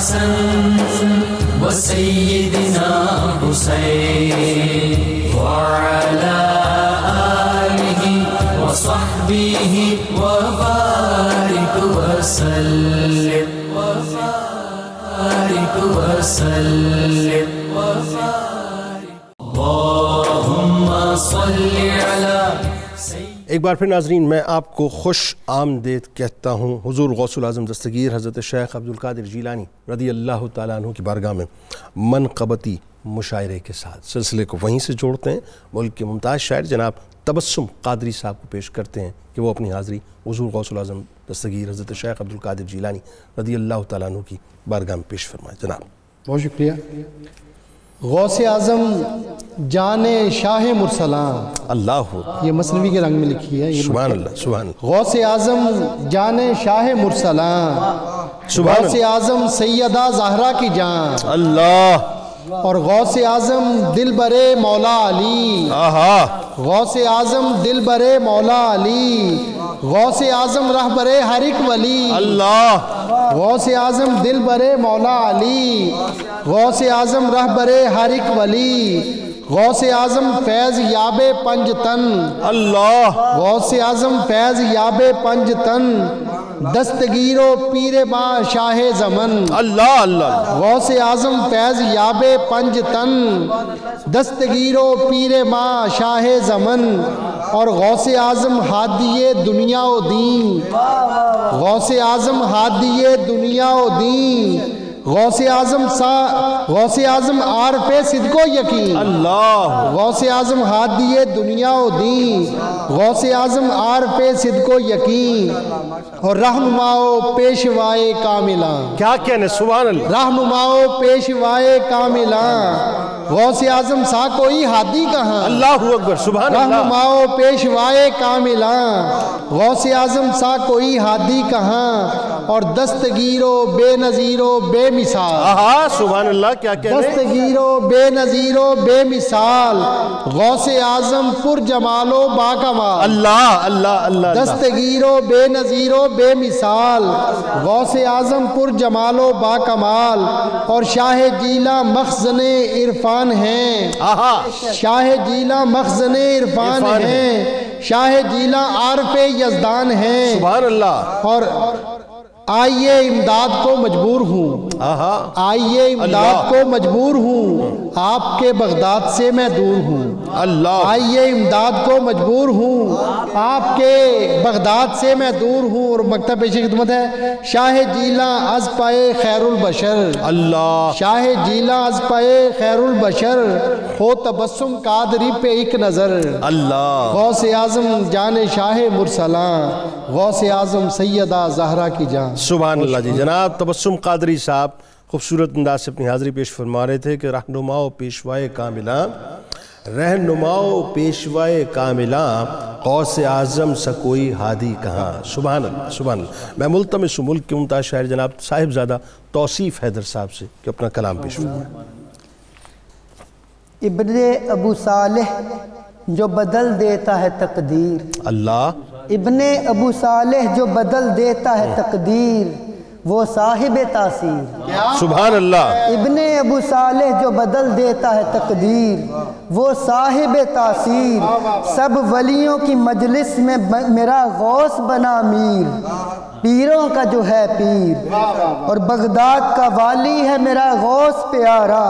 حسن وسيدنا حسين وعلى آله وصحبه وبارك وسلم وبارك وسلم اللهم صل على ایک بار پھر ناظرین میں آپ کو خوش آمدید کہتا ہوں حضور غوث العظم دستگیر حضرت شیخ عبدالقادر جیلانی رضی اللہ تعالیٰ عنہ کی بارگاہ میں منقبتی مشاعرے کے ساتھ سلسلے کو وہیں سے جوڑتے ہیں. ملک کے ممتاز شاعر جناب تبسم قادری صاحب کو پیش کرتے ہیں کہ وہ اپنی حاضری حضور غوث العظم دستگیر حضرت شیخ عبدالقادر جیلانی رضی اللہ تعالیٰ عنہ کی بارگاہ میں پیش فرمائیں. جناب بہت شکریہ. غوث اعظم جان شاہ مرسلاں، اللہ یہ مثنوی کے رنگ میں لکھی ہے. سبحان اللہ سبحان اللہ. غوث اعظم جان شاہ مرسلاں، غوث اعظم سیدہ زہرا کی جان، اللہ. اور غوث اعظم دل برے مولا علی، غوث اعظم دل برے مولا علی، غوث اعظم رہبر ہر ایک ولی، اللہ. غوث اعظم دل برے مولا علی، غوث اعظم رہبر ہر ایک ولی، غوث اعظم فیض یاب پنج تن، اللہ. غوث اعظم فیض یاب پنج تن، دستگیر و پیر ماں شاہ زمن، اللہ. اللہ. غوث اعظم فیض یاب پنج تن، دستگیر و پیر ماں شاہ زمن، اور غوث اعظم ہادی دنیا و دین، غوث اعظم ہادی دنیا و دین، غوث اعظم عارف صدق و یقین، اللہ. غوث اعظم ہادی دنیا و دین، غوث اعظم عارف صدق و یقین، اور رہنما و پیشوائے کاملاں. کیا کہنے سبحان اللہ. رہنما و پیشوائے کاملاں، غوث اعظم سا کوئی ہادی کہاں. اللہ اکبر سبحان اللہ. رہنما و پیشوائے کاملاں، غوث اعظم سا کوئی ہادی کہاں، اور دستگیر و بے نظیر و بے مثال. سبحان اللہ. کیا کہنے. دستگیر و بے نظیر و بے مثال، غوث اعظم پر جمال و باکمال. اللہ. اللہ. اللہ. دستگیر و بے نظیر و بے مثال، غوث اعظم پر جمال و باکمال، اور شاہ جیلہ مخزن عرفان ہیں، شاہ جیلہ مخزن عرفان ہیں، شاہ جیلہ عارف یزدان ہیں. سبحان اللہ. اور آئیے امداد کو مجبور ہوں، آئیے امداد کو مجبور ہوں، آپ کے بغداد سے میں دور ہوں. اللہ. آئیے امداد کو مجبور ہوں، آپ کے بغداد سے میں دور ہوں. اور مکتب پیش خدمت ہے شاہ جیلہ از پائے خیر البشر، اللہ. شاہ جیلہ از پائے خیر البشر، ہو تبسم قادری پہ ایک نظر. اللہ. غوث اعظم جان شاہ مرسلاں، غوث اعظم سیدہ زہرا کی جان. سبحان اللہ. جی جناب تبسم قادری صاحب خوبصورت انداز سے اپنی حاضری پیش فرما رہے تھے کہ رہنما و پیشوائے کاملاں، رہنما و پیشوائے کاملاں، غوث اعظم سا کوئی ہادی کہاں. سبحان اللہ سبحان اللہ. میں ملتمس ہوں ملک کے ممتاز شاعر جناب صاحبزادہ توصیف حیدر صاحب سے کہ اپنا کلام پیش فرمائیں. ابن ابو صالح جو بدل دیتا ہے تقدیر، اللہ. ابن ابو صالح جو بدل دیتا ہے تقدیر، وہ صاحب تاثیر. سبحان اللہ. ابن ابو صالح جو بدل دیتا ہے تقدیر، وہ صاحب تاثیر. سب ولیوں کی مجلس میں میرا غوث بنا امیر، پیروں کا جو ہے پیر. اور بغداد کا والی ہے میرا غوث پیارا،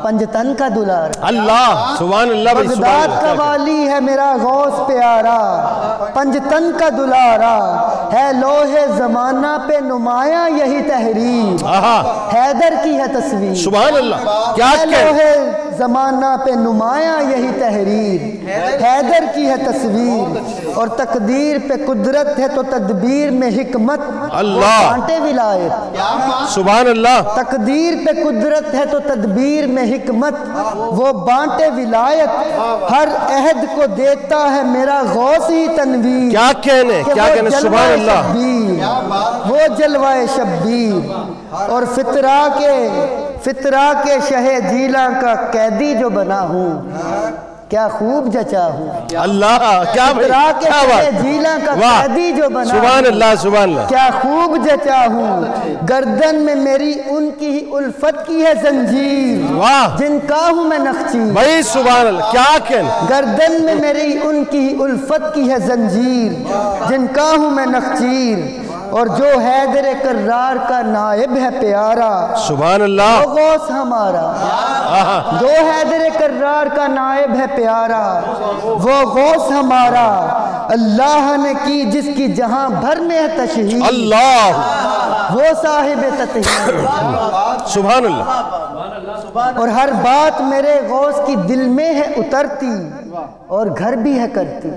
پنجتن کا دلارا. اللہ. سبحان اللہ. بغداد کا والی ہے میرا غوث پیارا، پنجتن کا دلارا. ہے لوہے زمانہ پہ نمایاں یہی تحریر، حیدر کی ہے تصویر. سبحان اللہ. کیا ہے لوہے زمانہ پہ نمایاں یہی تحریر، حیدر کی ہے تصویر. اور تقدیر پہ قدرت ہے تو تدبیر میں حکمت، اللہ. بانٹے ولایت. سبحان اللہ. تقدیر پہ قدرت ہے تو تدبیر میں حکمت، وہ بانٹے ولایت. ہر عہد کو دیتا ہے میرا غوث ہی تنویر. کیا کہنے. کیا کہنے. سبحان اللہ. وہ جلوائے شبیر. اور فطرہ کے شہ جیلہ کا قیدی جو بنا ہوں، کیا خوب جچا ہوں اللہ کیا اترا کے شہ جیلاں کا قیدی جو بنا سبحان اللہ سبحان اللہ کیا خوب جچا ہوں گردن میں میری ان کی ہی الفت کی ہے زنجیر واہ جن کا ہوں میں نخچیر بھائی سبحان اللہ کیا کہنا گردن میں میری ان کی ہی الفت کی ہے زنجیر جن کا ہوں میں نخچیر اور جو حیدر کرار کا نائب ہے پیارا سبحان اللہ وہ غوث ہمارا جو حیدر کرار کا نائب ہے پیارا وہ غوث ہمارا اللہ نے کی جس کی جہاں بھر میں ہے تشہیر اللہ وہ صاحب تطہیر سبحان اللہ اور ہر بات میرے غوث کی دل میں ہے اترتی اور گھر بھی ہے کرتی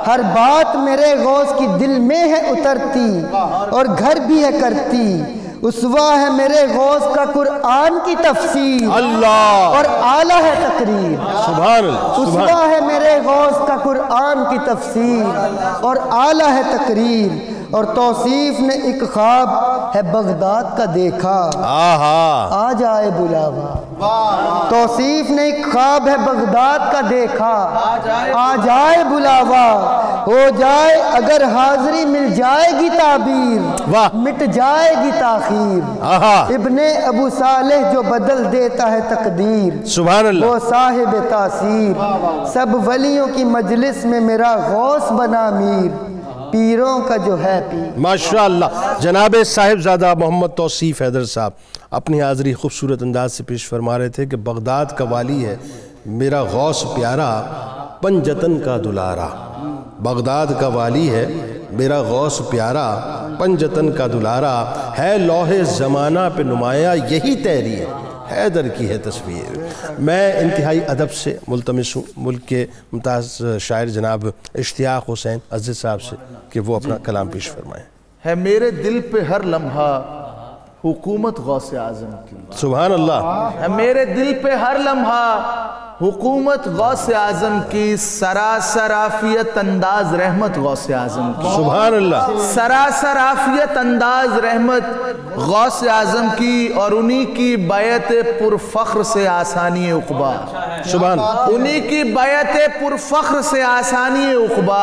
ہر بات میرے غوث کی دل میں ہے اترتی اور گھر بھی ہے کرتی اسوا ہے میرے غوث کا قرآن کی تفسیر اللہ اور اعلیٰ ہے تقریر سبحان اللہ اسوا ہے میرے غوث کا قرآن کی تفسیر اور اعلیٰ ہے تقریر اور توصیف نے ایک خواب ہے بغداد کا دیکھا آ جائے بلاوا توصیف نے ایک خواب ہے بغداد کا دیکھا آ جائے بلاوا ہو جائے اگر حاضری مل جائے گی تعبیر مٹ جائے گی تاخیر ابن ابو صالح جو بدل دیتا ہے تقدیر سبحان اللہ وہ صاحب تاثیر سب ولیوں کی مجلس میں میرا غوث بنا میر پیروں کا جو ہے پیر ماشاءاللہ جناب صاحبزادہ محمد توصیف حیدر صاحب اپنی حاضری خوبصورت انداز سے پیش فرما رہے تھے کہ بغداد کا والی ہے میرا غوث پیارا پنجتن کا دلارا بغداد کا والی ہے میرا غوث پیارا پنجتن کا دلارا ہے لوح زمانہ پہ نمایاں یہی تحریر حیدر کی ہے تصویر میں انتہائی ادب سے ملتمس ہوں ملک کے ممتاز شاعر جناب اشتیاق حسین عزیز صاحب سے کہ وہ اپنا کلام پیش فرمائیں ہے میرے دل پہ ہر لمحہ حکومت غوث اعظم کی سبحان اللہ ہے میرے دل پہ ہر لمحہ حکومت غوث اعظم کی سراسر عافیت انداز رحمت غوث اعظم کی سبحان اللہ سراسر عافیت انداز رحمت غوث اعظم کی اور انہی کی بیعت پرفخر سے آسانی عقبہ سبحان انہی کی بیعت پرفخر سے آسانی عقبہ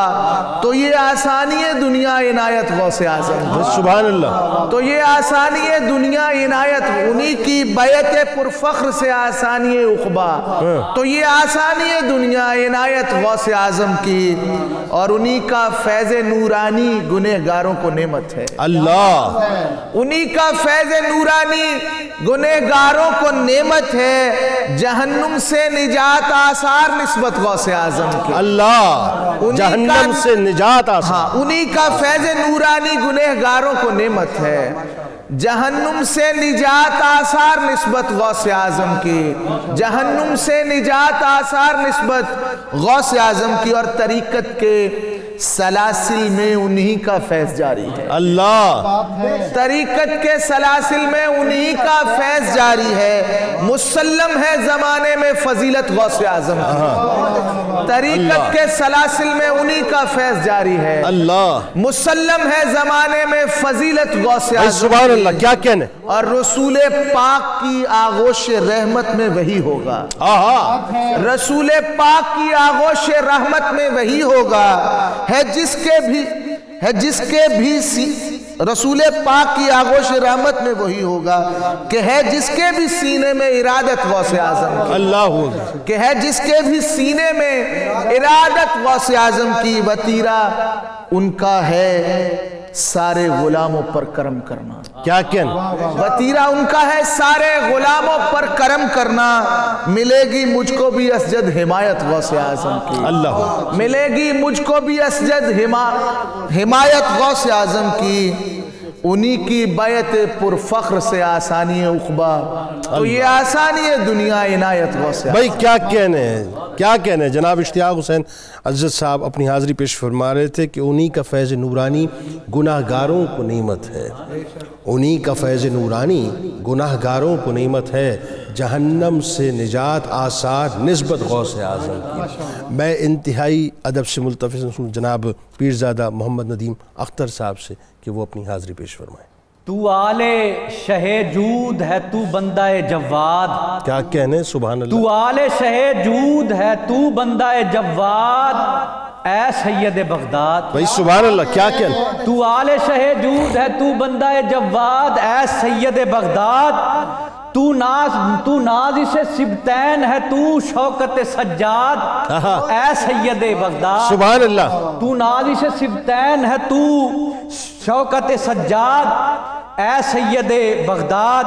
تو یہ آسانی دنیا عنایت غوث اعظم سبحان اللہ تو یہ آسانی دنیا عنایت انہی کی بیعت پرفخر سے آسانی عقبہ تو یہ آسانی دنیا عنایت غوث اعظم کی اور انہی کا فیض نورانی گنہگاروں کو نعمت ہے اللہ انہی کا فیض نورانی گنہگاروں کو نعمت ہے جہنم سے نجات آثار نسبت غوث اعظم کی اللہ جہنم سے نجات آثار انہی کا فیض نورانی گنہگاروں کو نعمت ہے جہنم سے نجات آثار نسبت غوث اعظم کی جہنم سے نجات آثار نسبت غوث اعظم کی اور طریقت کے سلاسل میں انہی کا فیض جاری ہے اللہ طریقت کے سلاسل میں انہی کا فیض جاری ہے مسلم ہے زمانے میں فضیلت غوث اعظم کی طریقت کے سلاسل میں انہی کا فیض جاری ہے اللہ مسلم ہے زمانے میں فضیلت غوث اعظم سبحان اللہ کیا کہنے اور رسول پاک کی آغوش رحمت میں وہی ہوگا رسول پاک کی آغوش رحمت میں وہی ہوگا ہے جس کے بھی رسول پاک کی آغوش رحمت میں وہی ہوگا کہ ہے جس کے بھی سینے میں ارادت غوث اعظم کی اللہ کہ ہے جس کے بھی سینے میں ارادت غوث اعظم کی وطیرہ ان کا ہے سارے غلاموں پر کرم کرنا کیا کہنا وطیرہ ان کا ہے سارے غلاموں پر کرم کرنا ملے گی مجھ کو بھی اسجد حمایت غوث اعظم کی اللہ ملے گی مجھ کو بھی اسجد حمایت غوث اعظم کی انہی کی بیعت پرفخر سے آسانی عقبہ تو یہ آسانی دنیا عنایت غوث بھائی کیا کہنے جناب اشتیاق حسین عزت صاحب اپنی حاضری پیش فرما رہے تھے کہ انہی کا فیض نورانی گناہگاروں کو نعمت ہے انہی کا فیض نورانی گناہگاروں کو نعمت ہے جہنم سے نجات آثار نسبت غوث اعظم کی میں انتہائی ادب سے ملتفظ ہوں جناب پیرزادہ محمد ندیم اختر صاحب سے کہ وہ اپنی حاضری پیش فرمائیں تو آل شہ جود ہے تو بندہ جواد. کیا کہنے سبحان اللہ. تو آل شہ جود ہے تو بندہ جواد اے سید بغداد. بھائی سبحان اللہ کیا کہنے. تو آل شہ جود ہے تو بندہ جواد اے سید بغداد. تو نازش سبتین ہے تو شوکت سجاد اے سید بغداد. سبحان اللہ. تو نازش سبتین ہے تو شوکت سجاد اے سید بغداد.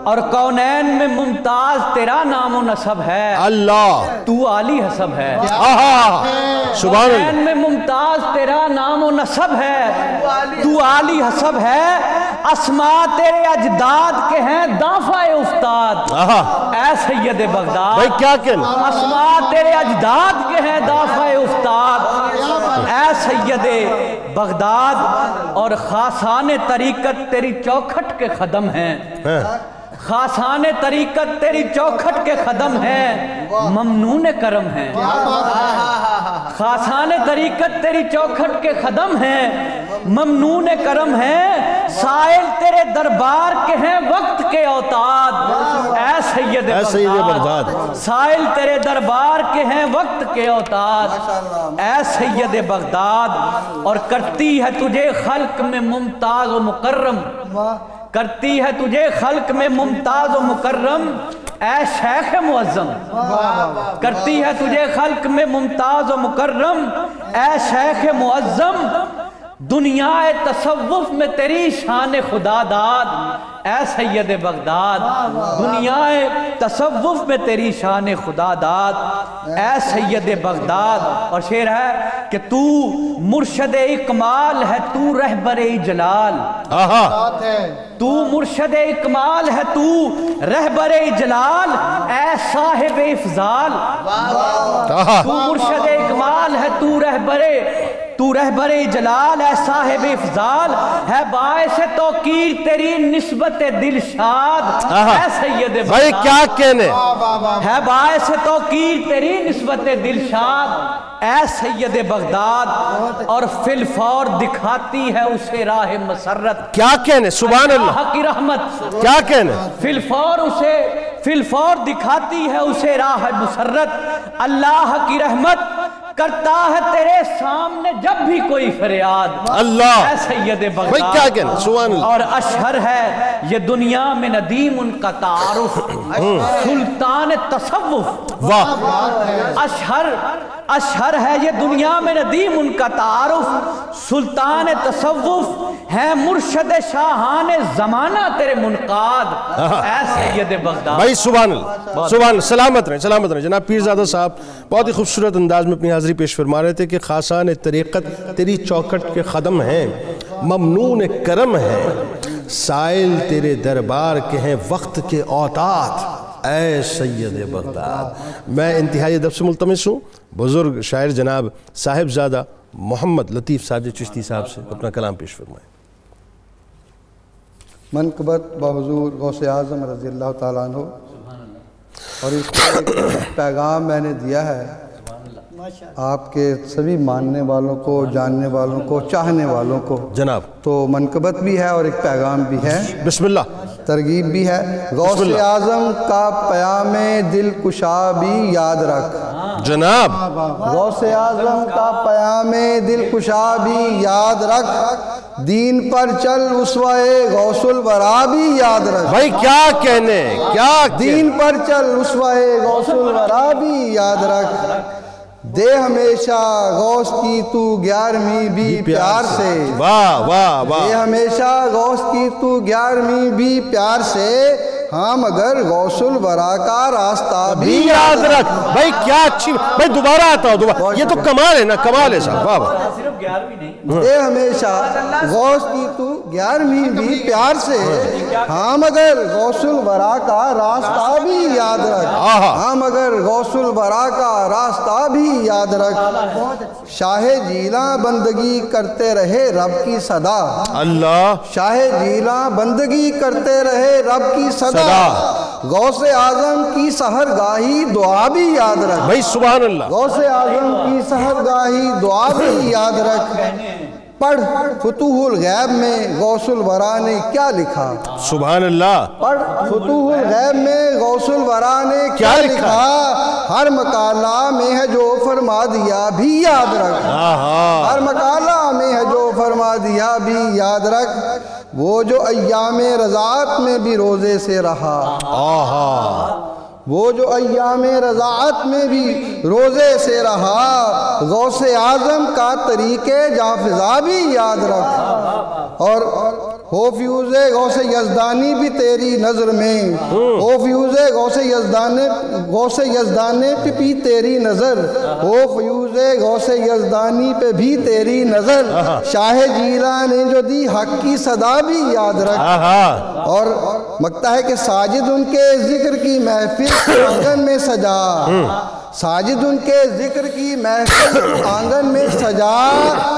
اور کونین میں ممتاز تیرا نام و نسب ہے. اللہ. تو عالی حسب ہے. سبحان اللہ. کونین میں ممتاز تیرا نام و نسب ہے. تو عالی حسب ہے. اسماء تیرے اجداد کے ہیں دافع افتاد اے سید بغداد. بھائی کیا کہنے. اسماء تیرے اجداد کے ہیں دافع افتاد اے سید بغداد. اور خاصان طریقت تیری چوکھٹ کے قدم ہیں. خاصان طریقت تیری چوکھٹ کے قدم ہیں ممنون کرم ہیں. خاصان طریقت تیری چوکھٹ کے قدم ہیں ممنون کرم ہیں. سائل تیرے دربار کے ہیں وقت کے اوتاد اے سید بغداد. سائل تیرے دربار کے ہیں وقت کے اوتاد اے سید بغداد. اور کرتی ہے تجھے خلق میں ممتاز و مکرم. کرتی ہے تجھے خلق میں ممتاز و مکرم اے شیخ معظم. کرتی ہے تجھے خلق میں ممتاز و مکرم اے شیخ معظم. دنیا تصوف میں تیری شان خدا داد اے سید بغداد. دنیا تصوف میں تیری شان خدا داد اے سید بغداد. اور شعر ہے کہ تو مرشد اکمال ہے تو رہبر جلال. تو مرشد اکمال ہے تو رہبر جلال اے صاحب افضال. تو مرشد اکمال ہے تو رہبر جلال اے صاحب افضال. ہے باعث توقیر تیری نسبت دلشاد اے سید بغداد. بھائی کیا کہنے. ہے باعث توقیر تیری نسبت دلشاد اے سید بغداد. اور فی الفور دکھاتی ہے اسے راہ مسرت. کیا کہنے سبحان اللہ. اللہ کی رحمت. کیا کہنے. فی الفور دکھاتی ہے اسے راہ مسرت. اللہ کی رحمت کرتا ہے تیرے سامنے جب بھی کوئی فریاد اللہ اے سید بغداد. بھائی کیا کہنے سبحان اللہ. اور اشہر ہے یہ دنیا میں ندیم ان کا تعارف سلطان تصوف. واہ. اشہر ہے یہ دنیا میں ندیم ان کا تعارف سلطان تصوف ہے مرشد شاہان زمانہ تیرے منقاد اے سید بغداد. بھائی سبحان اللہ سبحان اللہ. سلامت رہیں جناب پیرزادہ صاحب بہت ہی خوبصورت انداز میں اپنی حاضری پیش فرما رہے تھے کہ خاصان طریقت تیری چوکھٹ کے قدم ہیں ممنون کرم ہیں. سائل تیرے دربار کے ہیں وقت کے اوتاد اے سید بغداد. میں انتہائی ادب سے ملتمس ہوں بزرگ شاعر جناب صاحبزادہ محمد لطیف ساجد چشتی صاحب سے اپنا کلام پیش فرمائیں. منقبت بحضور غوث اعظم رضی اللہ تعالیٰ عنہ. اور اس کا ایک پیغام میں نے دیا ہے آپ کے سبھی ماننے والوں کو جاننے والوں کو چاہنے والوں کو جناب. تو منقبت بھی ہے اور ایک پیغام بھی ہے. بسم اللہ. ترغیب بھی ہے. غوث اعظم کا پیام دل کشا بھی یاد رکھ جناب. غوث اعظم کا پیام دل کشا بھی یاد رکھ. دین پر چل اسوائے غوث الورا بھی یاد رکھ. بھائی کیا کہنے. کیا دین پر چل اسوائے غوث الورا بھی یاد رکھ. دے ہمیشہ غوث کی تو 11ویں بھی پیار سے. واہ واہ واہ. دے ہمیشہ غوث کی تو 11ویں بھی پیار سے. ہاں مگر غوث الورا کا راستہ بھی یاد رکھ. بھائی کیا اچھی. بھائی دوبارہ آتا ہوں دوبارہ. یہ تو کمال ہے نا. کمال ہے صاحب. واہ واہ. دے ہمیشہ غوث کی تو 11ویں بھی پیار سے. ہاں مگر غوث الورا کا راستہ بھی یاد رکھ. ہاں مگر غوث الورا کا راستہ بھی یاد رکھ. شاہ جیلاں بندگی کرتے رہے رب کی صدا. اللہ. شاہ جیلاں بندگی کرتے رہے رب کی صدا. غوث اعظم کی سحرگاہی دعا بھی یاد رکھ. بھائی سبحان اللہ. غوث اعظم کی سحرگاہی دعا بھی یاد رکھ. پڑھ فتوح الغیب میں غوث الورا نے کیا لکھا. سبحان اللہ. پڑھ فتوح الغیب میں غوث الورا نے کیا لکھا. ہر مقالہ میں ہے جو فرما دیا بھی یاد رکھ. ہر مقالہ میں ہے جو فرما دیا بھی یاد رکھ. وہ جو ایام رضاعت میں بھی روزے سے رہا. وہ جو ایام رضاعت میں بھی روزے سے رہا. غوث اعظم کا طریقے جافزا بھی یاد رکھ. اور ہو فیوز غوث یزدانی بھی تیری نظر میں. ہو فیوز غوث یزدانی پہ بھی تیری نظر. ہو فیوز غوث یزدانی پہ بھی تیری نظر. شاہ جیلان نے جو دی حق کی صدا بھی یاد رکھ. اور مکتا ہے کہ ساجد ان کے ذکر کی محفل آنگن میں سجا. ساجد ان کے ذکر کی محفل آنگن میں سجا.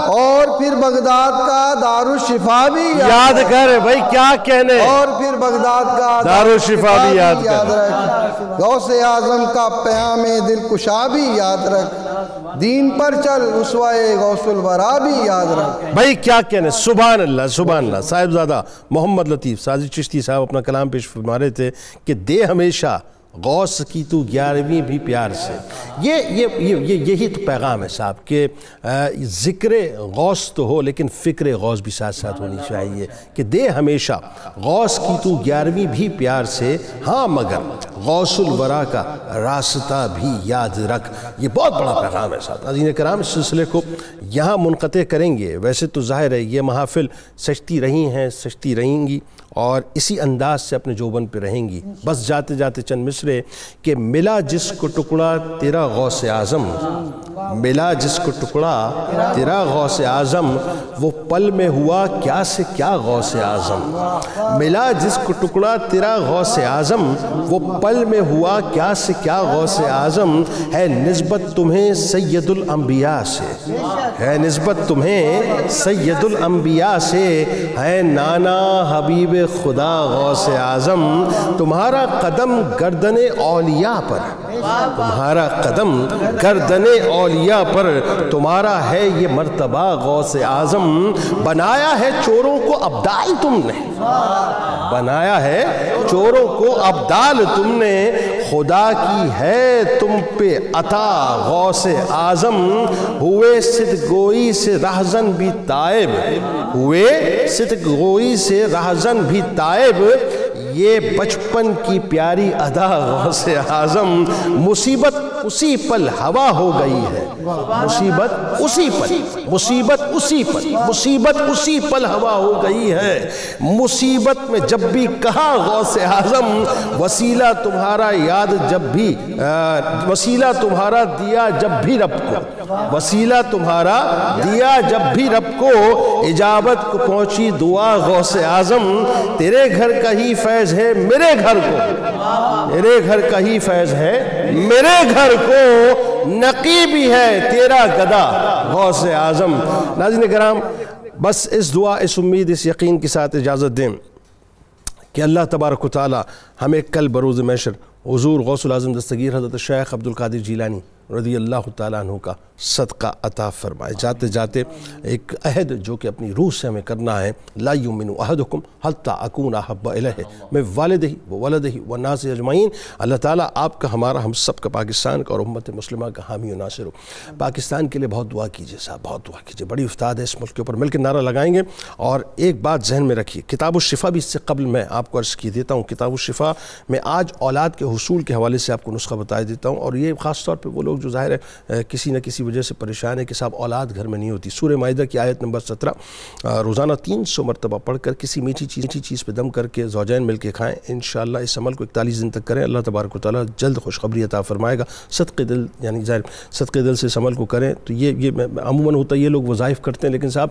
اور پھر بغداد کا دارالشفا بھی یاد کر بھائی کیا کہنے. اور پھر بغداد کا دارالشفا بھی یاد رکھ. غوث اعظم کا پیام دل کشا بھی یاد رکھ. دین پر چل اسوائے غوث الورا بھی یاد رکھ. بھائی کیا کہنے. سبحان اللہ سبحان اللہ. صاحبزادہ محمد لطیف سازی چشتی صاحب اپنا کلام پیش فرما رہے تھے کہ دے ہمیشہ غوث کی تو 11ویں بھی پیار سے. یہی تو پیغام ہے صاحب کہ ذکر غوث تو ہو لیکن فکر غوث بھی ساتھ ساتھ ہونی چاہیے. کہ دے ہمیشہ غوث کی تو 11ویں بھی پیار سے. ہاں مگر غوث الورا کا راستہ بھی یاد رکھ. یہ بہت بڑا پیغام ہے صاحب. عزیزان کرام اس سلسلے کو یہاں منقطع کریں گے. ویسے تو ظاہر ہے یہ محافل سجتی رہی ہیں سجتی رہیں گی اور اسی انداز سے اپنے جوبن پہ رہیں گی. بس جاتے جاتے چند مصرے کہ ملا جس کو ٹکڑا تیرا غوث اعظم. ملا جس کو ٹکڑا تیرا غوث اعظم. وہ پل میں ہوا کیا سے کیا غوث اعظم. ملا جس کو ٹکڑا تیرا غوث اعظم. وہ پل میں ہوا کیا سے کیا غوث اعظم. ہے نسبت تمہیں سید الانبیاء سے. ہے نسبت تمہیں سید الانبیاء سے. ہے نانا حبیب خدا غوث اعظم. تمہارا قدم گردن اولیاء پر. تمہارا قدم گردن اولیاء پر. تمہارا ہے یہ مرتبہ غوث اعظم. بنایا ہے چوروں کو ابدال تم نے. بنایا ہے چوروں کو ابدال تم نے. خدا کی ہے تم پہ عطا غوث اعظم. ہوئے صدق گوئی سے رہزن بھی تائب. ہوئے صدق گوئی سے رہزن بھی تائب. یہ بچپن کی پیاری ادا غوث اعظم. مصیبت اسی پل ہوا ہو گئی ہے. مصیبت اسی پل. مصیبت اسی پل. مصیبت اسی پل ہوا ہو گئی ہے. مصیبت میں جب بھی کہا غوث اعظم. وسیلہ تمہارا یاد جب بھی وسیلہ تمہارا دیا جب بھی رب کو. وسیلہ تمہارا دیا جب بھی رب کو. اجابت کو پہنچی دعا غوث اعظم. تیرے گھر کا ہی فیض ہے میرے گھر کو. میرے گھر کا ہی فیض ہے میرے گھر کو. نقی بھی ہے تیرا گدا غوث اعظم. ناظرین کرام بس اس دعا اس امید اس یقین کے ساتھ اجازت دیں کہ اللہ تبارک و تعالی ہمیں کل بروز محشر حضور غوث العظم دستگیر حضرت شیخ عبدالقادر جیلانی رضی اللہ تعالیٰ عنہ کا صدقہ عطا فرمائے. جاتے جاتے ایک عہد جو کہ اپنی روح سے ہمیں کرنا ہے. لا یؤمن احدکم حتی اکون احب الیہ من والدہ وولدہ والناس اجمعین. اللہ تعالیٰ آپ کا ہمارا ہم سب کا پاکستان کا اور امت مسلمہ کا حامی و ناصر ہو. پاکستان کے لیے بہت دعا کیجئے صاحب بہت دعا کیجئے. بڑی افتاد ہے اس ملک کے اوپر. مل کے نعرہ لگائیں گے. اور ایک بات ذہن میں رکھیے کتاب الشفا بھی اس سے قبل میں آپ کو عرض کی دیتا ہوں. کتاب الشفا میں آج اولاد کے حصول کے حوالے سے آپ کو نسخہ بتا دیتا ہوں. اور یہ خاص طور پہ وہ لوگ جو ظاہر ہے کسی نہ کسی وجہ سے پریشان ہے کہ صاحب اولاد گھر میں نہیں ہوتی. سورہ مائدہ کی آیت نمبر 17 روزانہ 300 مرتبہ پڑھ کر کسی میٹھی چیز پہ دم کر کے زوجین مل کے کھائیں. انشاءاللہ اس عمل کو 41 دن تک کریں. اللہ تبارک و تعالیٰ جلد خوشخبری عطا فرمائے گا. صدقے دل یعنی ظاہر صدقے دل سے اس عمل کو کریں. تو یہ عموماً ہوتا ہے یہ لوگ وظائف کرتے ہیں لیکن صاحب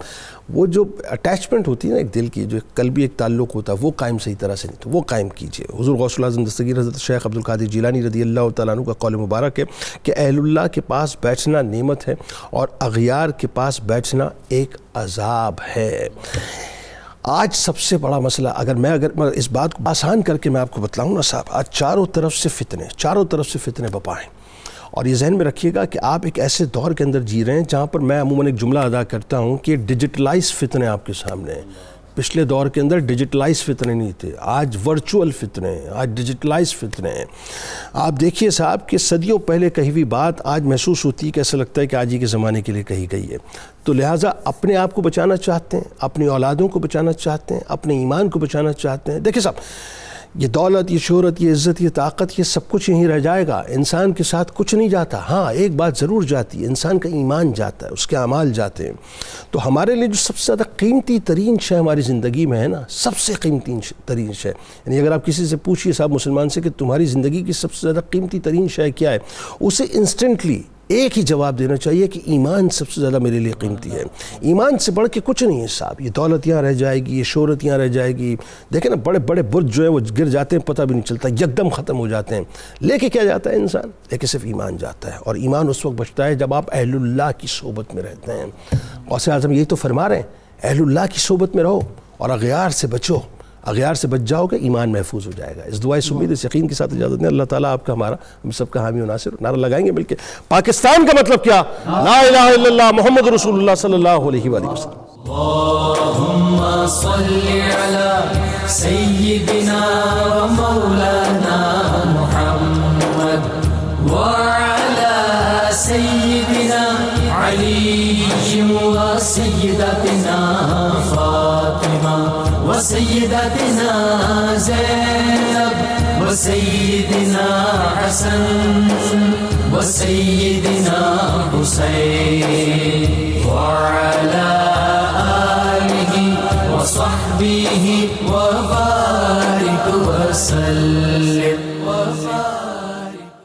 وہ جو اٹیچمنٹ ہوتی ہے نا ایک دل کی جو قلبی ایک تعلق ہوتا ہے وہ قائم صحیح طرح سے نہیں. تو وہ قائم کیجئے. حضور غوث العظم دستگیر حضرت شیخ عبدالقادر جیلانی رضی اللہ تعالیٰ عنہ کا قول مبارک ہے کہ اہل اللہ کے پاس بیٹھنا نعمت ہے اور اغیار کے پاس بیٹھنا ایک عذاب ہے. آج سب سے بڑا مسئلہ اگر اس بات کو آسان کر کے میں آپ کو بتلاؤں نا صاحب آج چاروں طرف سے فتنے بپا ہیں اور یہ ذہن میں رکھیے گا کہ آپ ایک ایسے دور کے اندر جی رہے ہیں جہاں پر میں عموماً ایک جملہ ادا کرتا ہوں کہ ڈیجیٹلائز فتنے آپ کے سامنے ہیں. پچھلے دور کے اندر ڈیجیٹلائز فتنے نہیں تھے, آج ورچوئل فتنے ہیں, آج ڈیجیٹلائز فتنے ہیں. آپ دیکھیے صاحب کہ صدیوں پہلے کہی ہوئی بات آج محسوس ہوتی ہے کہ ایسا لگتا ہے کہ آج ہی کے زمانے کے لیے کہی گئی ہے. تو لہٰذا اپنے آپ کو بچانا چاہتے ہیں, اپنی اولادوں کو بچانا چاہتے ہیں, اپنے ایمان کو بچانا چاہتے ہیں. دیکھیں صاحب, یہ دولت, یہ شہرت, یہ عزت, یہ طاقت, یہ سب کچھ یہیں رہ جائے گا. انسان کے ساتھ کچھ نہیں جاتا. ہاں ایک بات ضرور جاتی ہے, انسان کا ایمان جاتا ہے, اس کے اعمال جاتے ہیں. تو ہمارے لیے جو سب سے زیادہ قیمتی ترین شے ہماری زندگی میں ہے نا, سب سے قیمتی ترین شے, یعنی اگر آپ کسی سے پوچھیے صاحب مسلمان سے کہ تمہاری زندگی کی سب سے زیادہ قیمتی ترین شے کیا ہے, اسے انسٹنٹلی ایک ہی جواب دینا چاہیے کہ ایمان سب سے زیادہ میرے لیے قیمتی ہے. ایمان سے بڑھ کے کچھ نہیں ہے صاحب. یہ دولت یہاں رہ جائے گی, یہ شہرت یہاں رہ جائے گی. دیکھیں نا بڑے بڑے برج جو ہیں وہ گر جاتے ہیں, پتہ بھی نہیں چلتا, یکدم ختم ہو جاتے ہیں. لے کے کیا جاتا ہے انسان؟ لے کے صرف ایمان جاتا ہے. اور ایمان اس وقت بچتا ہے جب آپ اہل اللہ کی صحبت میں رہتے ہیں. غوث اعظم یہی تو فرما رہے ہیں, اہل اللہ کی صحبت میں رہو اور اغیار سے بچو. اغیار سے بچ جاؤ گے, ایمان محفوظ ہو جائے گا. اس دعائے سے امید, اس یقین کے ساتھ اجازت دیں. اللہ تعالیٰ آپ کا, ہمارا, ہم سب کا حامی و ناصر. نعرہ لگائیں گے مل کے. پاکستان کا مطلب کیا؟ لا الہ الا اللہ محمد رسول اللہ صلی اللہ علیہ وآلہ وسلم. اللهم صل على سيدنا ومولانا محمد وعلى سيدنا علي وسيدتنا فاطمة وسيدتنا زينب وسيدنا حسن وسيدنا حسين وعلى آله وصحبه وبارك وسلم.